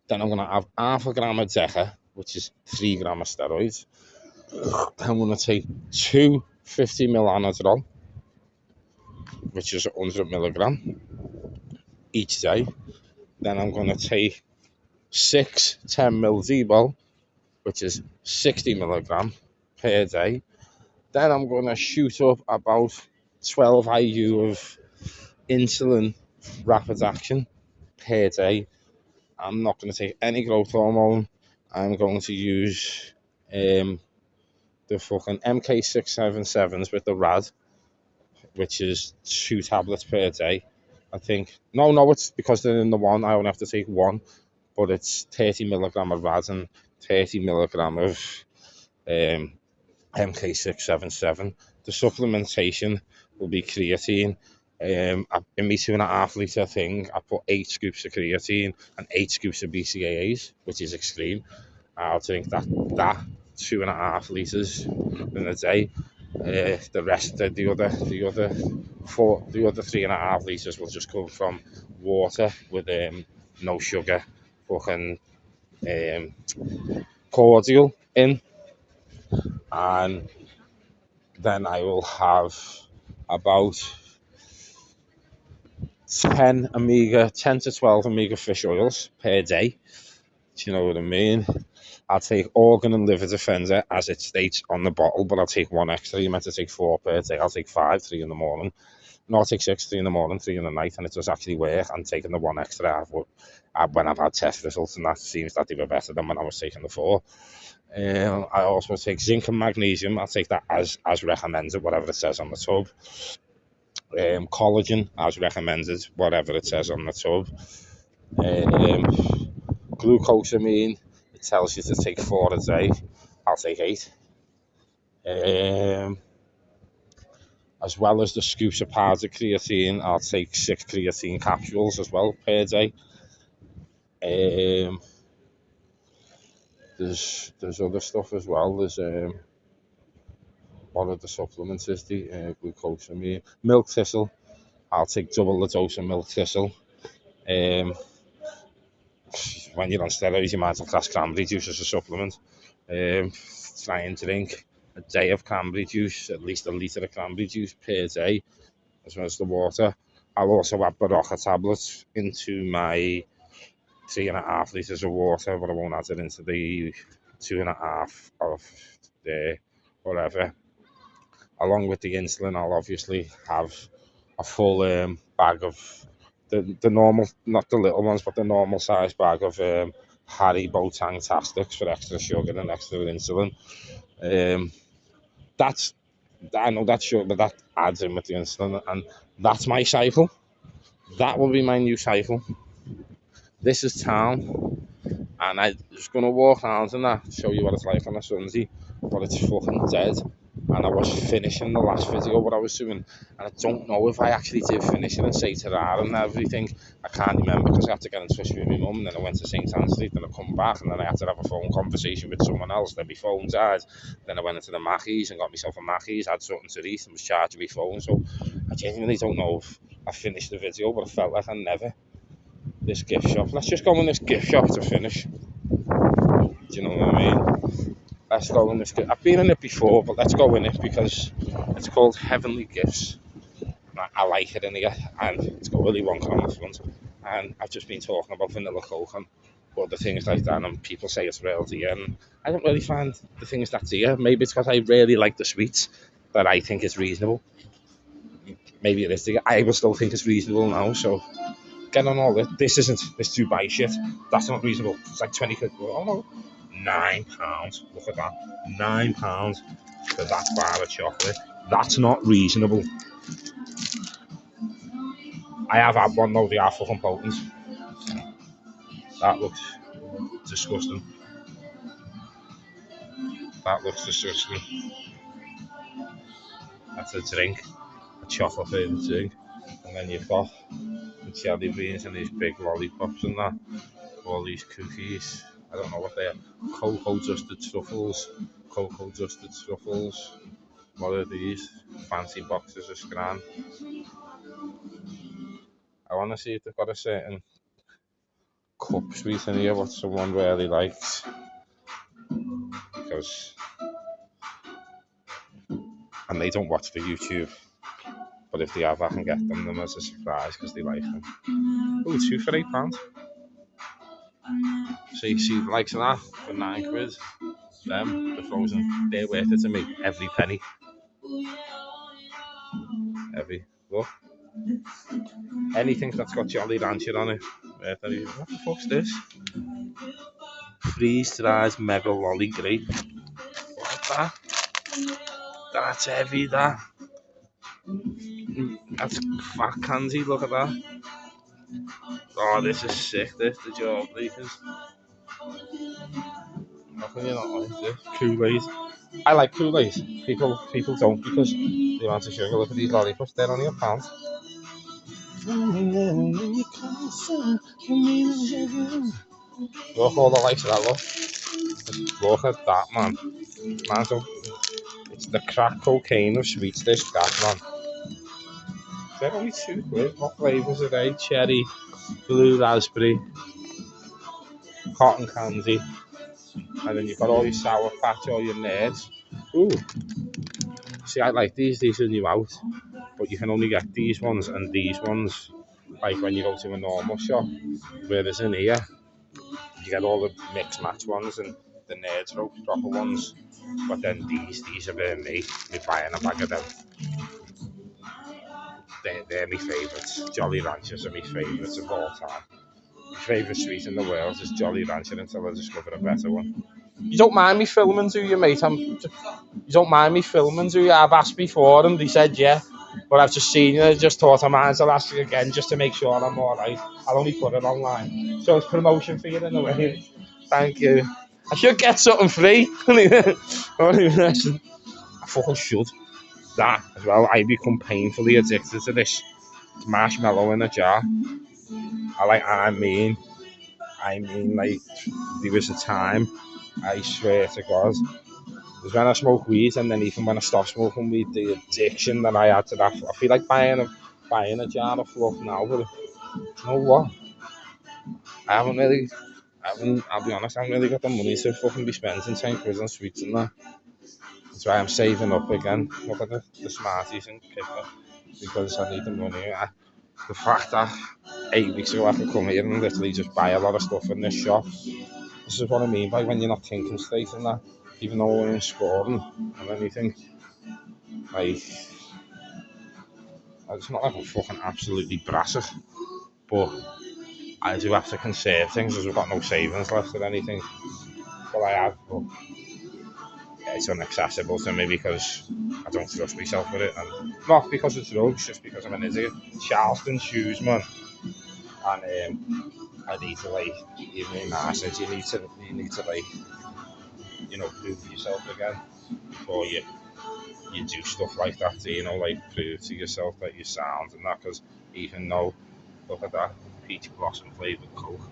S1: Then I'm going to have half a gram of Deca, which is 3 grams of steroids. Then I'm going to take 250 ml Anadrol, which is 100 milligram each day. Then I'm going to take 6 10 ml Debol, which is 60 milligram per day. Then I'm going to shoot up about 12 IU of insulin rapid action per day. I'm not going to take any growth hormone. I'm going to use the fucking MK677s with the RAD, which is 2 tablets per day. I think. No, it's because they're in the one. I only have to take one, but it's 30 milligram of RAD and 30 milligram of MK677. The supplementation will be creatine. In my 2.5 litre thing, I put 8 scoops of creatine and 8 scoops of BCAAs, which is extreme. I'll drink that 2.5 litres in a day. The rest, the other 3.5 litres will just come from water with no sugar, fucking cordial in. and then I will have about 10 to 12 omega fish oils per day. Do you know what I mean? I'll take organ and liver defender as it states on the bottle, but I'll take one extra. You're meant to take 4 per day. I'll take 5, 3 in the morning. No, I'll take 6, 3 in the morning, 3 in the night, and it does actually work. I'm taking the one extra when I've had test results, and that seems that they were better than when I was taking the 4. I also take zinc and magnesium. I'll take that as recommended, whatever it says on the tub. Collagen as recommended, whatever it says on the tub. Glucosamine, it tells you to take 4 a day. I'll take 8. As well as the scoops of powdered creatine, I'll take 6 creatine capsules as well per day. There's other stuff as well. There's one of the supplements is the glucosamine. Milk thistle, I'll take double the dose of milk thistle. When you're on steroids, you might as well class cranberry juice as a supplement. Try and drink a day of cranberry juice, at least a litre of cranberry juice per day, as well as the water. I'll also add Berocca tablets into my 3.5 litres of water, but I won't add it into the 2.5 of the whatever. Along with the insulin, I'll obviously have a full bag of the normal, not the little ones, but the normal size bag of Haribo Tang-tastics for extra sugar and extra insulin. I know that's sugar, but that adds in with the insulin, and that's my cycle. That will be my new cycle. This is town, and I'm just gonna walk around and that, show you what it's like on a Sunday, but it's fucking dead. And I was finishing the last video what I was doing, and I don't know if I actually did finish it and say ta-ra and everything. I can't remember because I had to get in touch with my mum, and then I went to St. Anne Street, then I come back, and then I had to have a phone conversation with someone else, then my phone died. Then I went into the Mackies and got myself a Mackies, had something to eat, and was charging my phone. So I genuinely don't know if I finished the video, but I felt like I never. This gift shop, let's just go in this gift shop to finish. Do you know what I mean? Let's go in this. I've been in it before, but let's go in it because it's called Heavenly Gifts. I like it in here, and it's got Willy Wonka on the front. And I've just been talking about vanilla Coke and other things like that, and people say it's real dear, and I don't really find the things that dear. Maybe it's because I really like the sweets that I think it's reasonable. Maybe it is dear. I will still think it's reasonable now, so get on all this. This isn't this Dubai shit. That's not reasonable. It's like 20 quid. Oh no. £9. Look at that. £9 for that bar of chocolate. That's not reasonable. I have had one though, they are fucking potent. That looks disgusting. That looks disgusting. That's a drink. A chocolate flavoured drink. And then you've got the jelly beans and these big lollipops and that. All these cookies. I don't know what they are. Cocoa dusted truffles. What are these? Fancy boxes of scran. I want to see if they've got a certain cup sweet in here, what someone really likes. Because, and they don't watch the YouTube, but if they have, I can get them as a surprise because they like them. Oh, 2 for £8. So you see the likes of that for 9 quid. Them, the frozen, they're worth it to me. Every penny. Every. Look. Anything that's got Jolly Rancher on it. What the fuck's this? Freeze-dried mega lolly grape. What's that? That's heavy, that. That's fat candy, look at that. Oh, this is sick, this, the Jawbreakers. How can you not like this? Kool-Aid. I like Kool-Aid. People don't because they want to sugar. Look at these lollipops, they're only £1. Look, all the likes of that, look at that, man. It's the crack cocaine of sweets, this gas, man. They're only 2 quid. What flavours are they? Cherry, blue raspberry, cotton candy, and then you've got all your Sour Patch, all your Nerds. Ooh, see, I like these. These are new out, but you can only get these ones and these ones. Like when you go to a normal shop, whereas in here, you get all the mix match ones and the Nerds Rope proper ones. But then these are me buying a bag of them. They're my favourites. Jolly Ranchers are my favourites of all time. My favourite sweet in the world is Jolly Rancher until I discover a better one. You don't mind me filming, do you, mate? You don't mind me filming, do you? I've asked before and they said yeah. But I've just seen you. I just thought I might as well ask you again just to make sure I'm alright. I'll only put it online. So it's promotion for you in a way. Thank you. I should get something free. I fucking should. That as well. I become painfully addicted to this. It's marshmallow in a jar. I mean, like, there was a time, I swear to God, it was when I smoked weed, and then even when I stopped smoking weed, the addiction that I had to that, I feel like buying a jar of fluff now, but you know what? I'll be honest, I haven't really got the money to fucking be spending 10 quid on sweets and that. That's why I'm saving up again. Look at the Smarties and Kipper, because I need the money. The fact that 8 weeks ago I could come here and literally just buy a lot of stuff in this shop. This is what I mean by when you're not thinking straight and that. Even though we're in scoring and anything. Like, it's not like I'm fucking absolutely brassic, but I do have to conserve things because we've got no savings left or anything. Well, I have, but it's inaccessible to me because I don't trust myself with it. And not because it's drugs, just because I'm an idiot. Charleston shoes, man. And I need to, like, even in Masters, you need to like, prove yourself again before you do stuff like that, like prove to yourself that you sound and that, because even though, look at that, peach blossom flavoured Coke,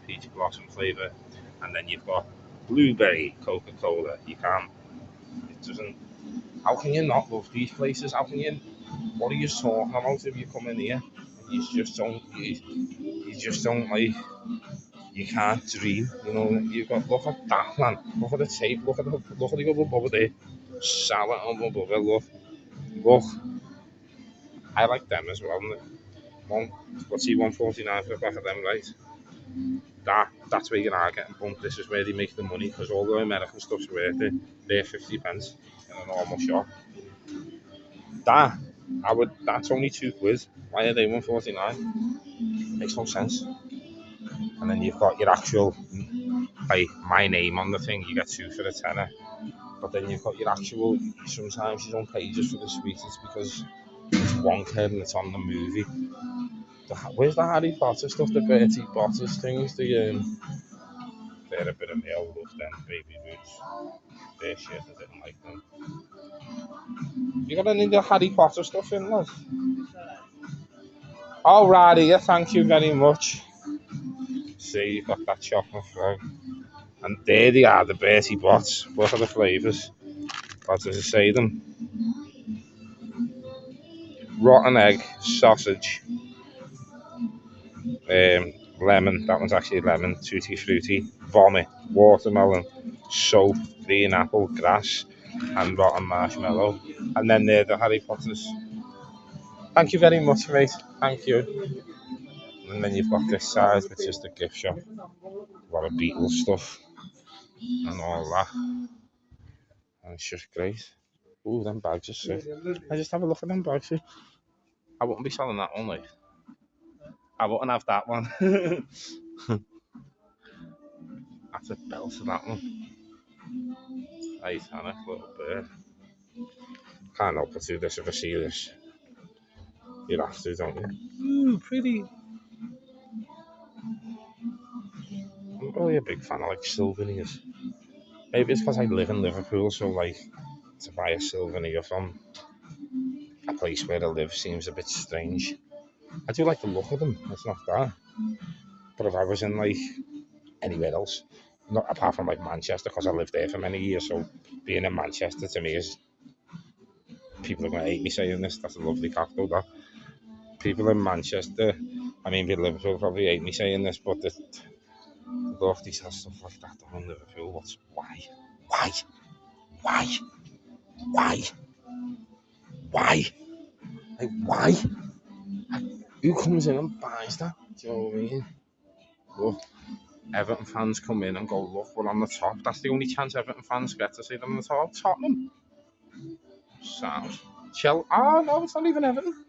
S1: peach blossom flavour, and then you've got blueberry Coca-Cola, it doesn't, how can you not love these places? What are you talking about if you come in here and you just don't like, you can't dream, look at that, man, look at the tape, look at the other bubble there, salad on above it, look, I like them as well. What's he 149 for a pack of them, right? That's where you're not getting bumped. This is where they make the money because all the American stuff's worth it. They're 50 pence in a normal shop. That's only £2. Why are they 149? Makes no sense. And then you've got your actual, like, my name on the thing. You get two for a tenner. But then you've got your actual. Sometimes you don't pay just for the sweets. It's because it's Wonka and it's on the movie. Where's the Harry Potter stuff? The Bertie Bott's things. They're a bit of me. I love them baby boots. Their shit. I didn't like them. You got any of the Harry Potter stuff in, lad? Oh, right, yeah. Thank you very much. See, you've got that chocolate frog. And there they are, the Bertie Bott's. What are the flavours? What does it say them? Rotten egg, sausage, lemon, that one's actually lemon, tutti frutti, vomit, watermelon, soap, green apple, grass, and rotten marshmallow. And then they're the Harry Potters. Thank you very much, mate. Thank you. And then you've got this side, which is the gift shop. A lot of Beatles stuff and all that. And it's just great. Ooh, them bags are sick. I just have a look at them bags. I wouldn't be selling that one, like. I wouldn't have that one. That's a belt to that one. Titanic, little bird. Can't help but do this if I see this. You'd have to, don't you? Ooh, pretty. I'm really a big fan of like souvenirs. Maybe it's because I live in Liverpool, so like to buy a souvenir from a place where I live seems a bit strange. I do like the look of them, it's not that. But if I was in like anywhere else, not apart from like Manchester, because I lived there for many years, so being in Manchester to me is, people are going to hate me saying this, that's a lovely capital, that. People in Manchester, I mean, people in Liverpool probably hate me saying this, but the lofty says stuff like that in Liverpool. Why? Why? Why? Why? Why? Like, why? Who comes in and buys that? Do you know what I mean? Look, Everton fans come in and go, look, we're on the top. That's the only chance Everton fans get to see them on the top. Tottenham. Sound. Oh, no, it's not even Everton.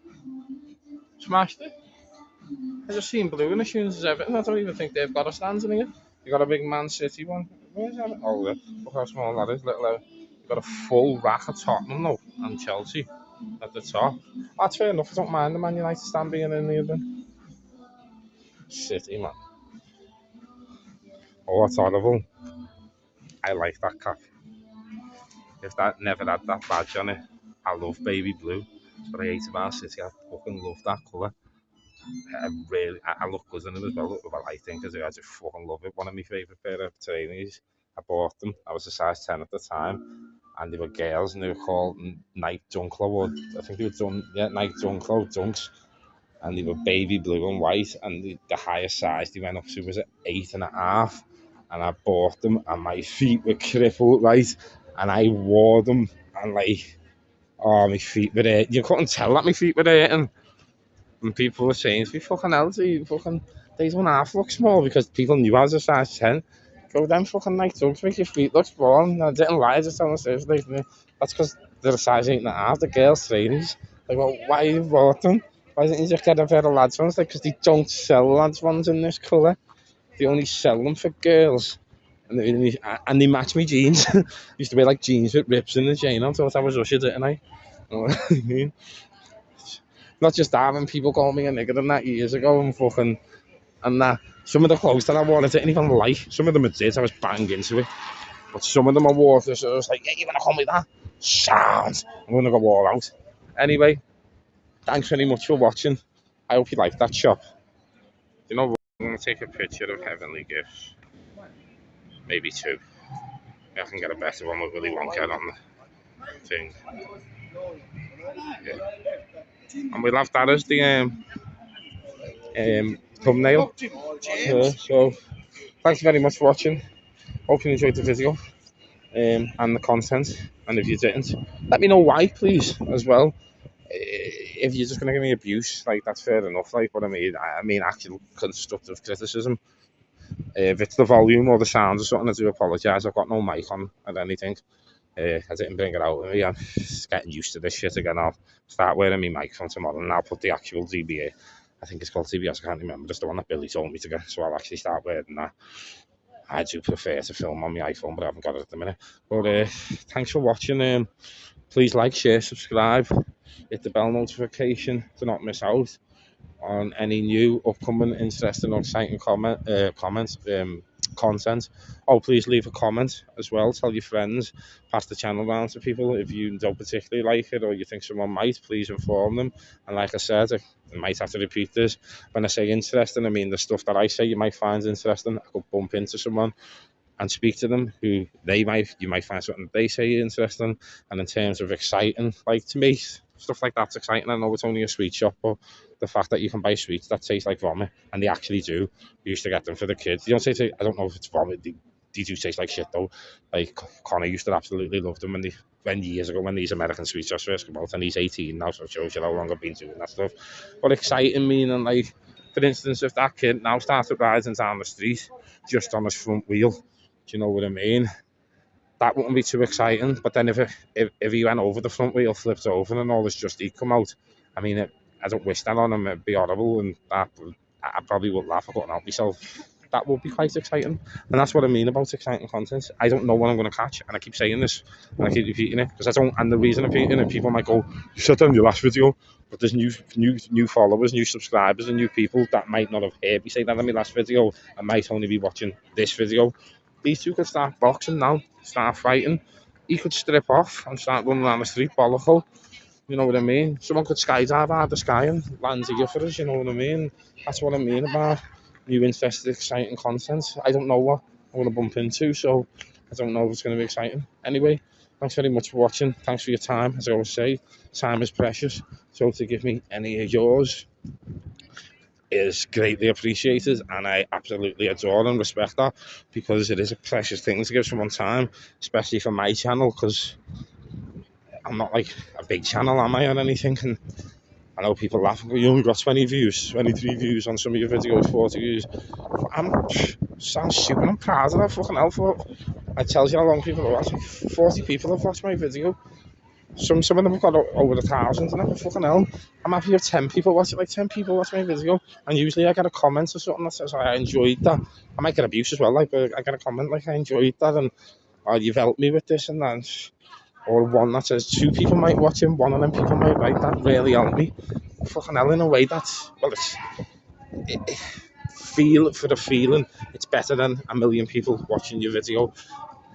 S1: Smashed it. I just seen blue and as soon as Everton. I don't even think they've got a stand in here. You got a big Man City one. Where's Everton? Oh, look how small that is. Little. You got a full rack of Tottenham though, and Chelsea at the top. That's fair enough. I don't mind the Man United stand being in here then. City, man. Oh, that's horrible. I like that cap. If that never had that badge on it, I love baby blue. That's what I hate about City. I fucking love that colour. I look good in it as well. Well, I think as I just fucking love it. One of my favourite pair of trainers. I bought them. I was a size 10 at the time, and they were girls, and they were called Nike Dunklo, or I think they were Nike Dunklo Dunks, and they were baby blue and white, and the highest size they went up to was at 8.5, and I bought them, and my feet were crippled, right, and I wore them, and like, oh, my feet were hurting. You couldn't tell that my feet were hurting. And people were saying to me, fucking hell, they don't half look small because people knew I was a size 10. Go them fucking Nike Dunks make your feet look small. And I didn't lie, I just told myself, like, that's because they're a size 8.5, the girls' trainers. Like, well, why you bought them? Why didn't you just get a pair of lads ones? Like, because they don't sell lads ones in this colour. They only sell them for girls. And they match me jeans. Used to wear like jeans with rips in the chain. I thought I was Usher, didn't I? Not just that, when people called me a nigger and that years ago and fucking and that. Some of the clothes that I wore I didn't even like. Some of them I did, I was bang into it. But some of them I wore, so I was like, yeah, you're gonna call me that? Sound. I'm gonna go all out. Anyway, thanks very much for watching. I hope you liked that shop. You know what? I'm gonna take a picture of Heavenly Gifts. Maybe two. I can get a better one with Willy Wonka on the thing. Yeah. And we'll have that as the thumbnail. So thanks very much for watching. Hope you enjoyed the video and the content. And if you didn't, let me know why, please, as well. If you're just gonna give me abuse, like, that's fair enough. Like, what I mean actual constructive criticism. If it's the volume or the sound or something, I do apologise. I've got no mic on or anything. I didn't bring it out with me. I'm just getting used to this shit again. I'll start wearing my mic from tomorrow, and I'll put the actual DBA. I think it's called TBS, I can't remember. It's the one that Billy told me to get, so I'll actually start wearing that. I do prefer to film on my iPhone, but I haven't got it at the minute. But thanks for watching. Please like, share, subscribe, hit the bell notification to not miss out on any new, upcoming, interesting, or exciting comments, content. Oh, please leave a comment as well. Tell your friends, pass the channel around to people. If you don't particularly like it or you think someone might, please inform them. And like I said, I might have to repeat this. When I say interesting, I mean the stuff that I say you might find interesting. I could bump into someone and speak to them who you might find something they say interesting. And in terms of exciting, like, to me, stuff like that's exciting. I know it's only a sweet shop, but the fact that you can buy sweets that taste like vomit, and they actually do. We used to get them for the kids. You don't say, I don't know if it's vomit. They do taste like shit though. Like, Connor used to absolutely love them when years ago when these American sweet shops first came out, and he's 18 now, so it shows you how long I've been doing that stuff. But exciting meaning, like, for instance, if that kid now started riding down the street just on his front wheel, do you know what I mean? That wouldn't be too exciting. But then if he went over the front wheel, flipped over, and all this Just Eat come out, I mean, I don't wish that on him. It'd be horrible, and I probably would laugh. I couldn't help myself. That would be quite exciting, and that's what I mean about exciting content. I don't know what I'm going to catch, and I keep saying this, and I keep repeating it because I don't. And the reason I'm repeating it, people might go, "You said that in your last video," but there's new followers, new subscribers, and new people that might not have heard me say that in my last video and might only be watching this video. These two could start boxing now, start fighting. He could strip off and start running around the street, bollockle. You know what I mean? Someone could skydive out of the sky and land here for us, you know what I mean? That's what I mean about new, interesting, exciting content. I don't know what I'm going to bump into, so I don't know if it's going to be exciting. Anyway, thanks very much for watching. Thanks for your time. As I always say, time is precious. So to give me any of yours, is greatly appreciated, and I absolutely adore and respect that, because it is a precious thing to give someone time, especially for my channel, because I'm not like a big channel, am I, or anything? And I know people laugh, you only got 20 views, 23 views on some of your videos, 40 views. I'm sounds stupid. I'm proud of that. Fucking hell. For I tell you how long people have watched. 40 people have watched my video. Some of them have got over 1,000, and I'm fucking hell. I'm happy if 10 people watch it. Like 10 people watch my video, and usually I get a comment or something that says I enjoyed that. I might get abuse as well, like, but I get a comment like I enjoyed that, and you've helped me with this and that. Or one that says 2 people might watch him, one of them people might write that really helped me. Fucking hell, in a way that's, well, feel for the feeling, it's better than a million people watching your video.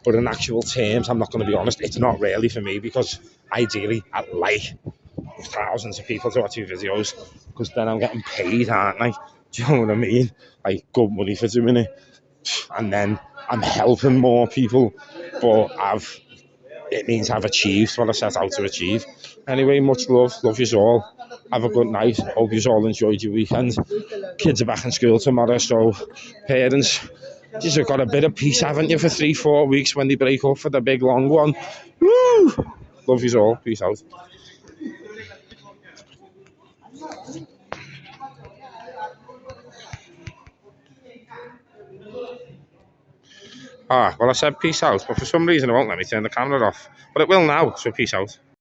S1: But in actual terms, I'm not going to be honest, it's not really for me, because ideally I'd like thousands of people to watch your videos, because then I'm getting paid, aren't I? Do you know what I mean? Like, good money for doing it, and then I'm helping more people, but it means I've achieved what I set out to achieve. Anyway, much love you all. Have a good night. Hope you all enjoyed your weekend. Kids are back in school tomorrow, so parents, you've got a bit of peace, haven't you, for 3-4 weeks when they break up for the big long one. Woo! Love you all. Peace out. Well, I said peace out, but for some reason it won't let me turn the camera off. But it will now, so peace out.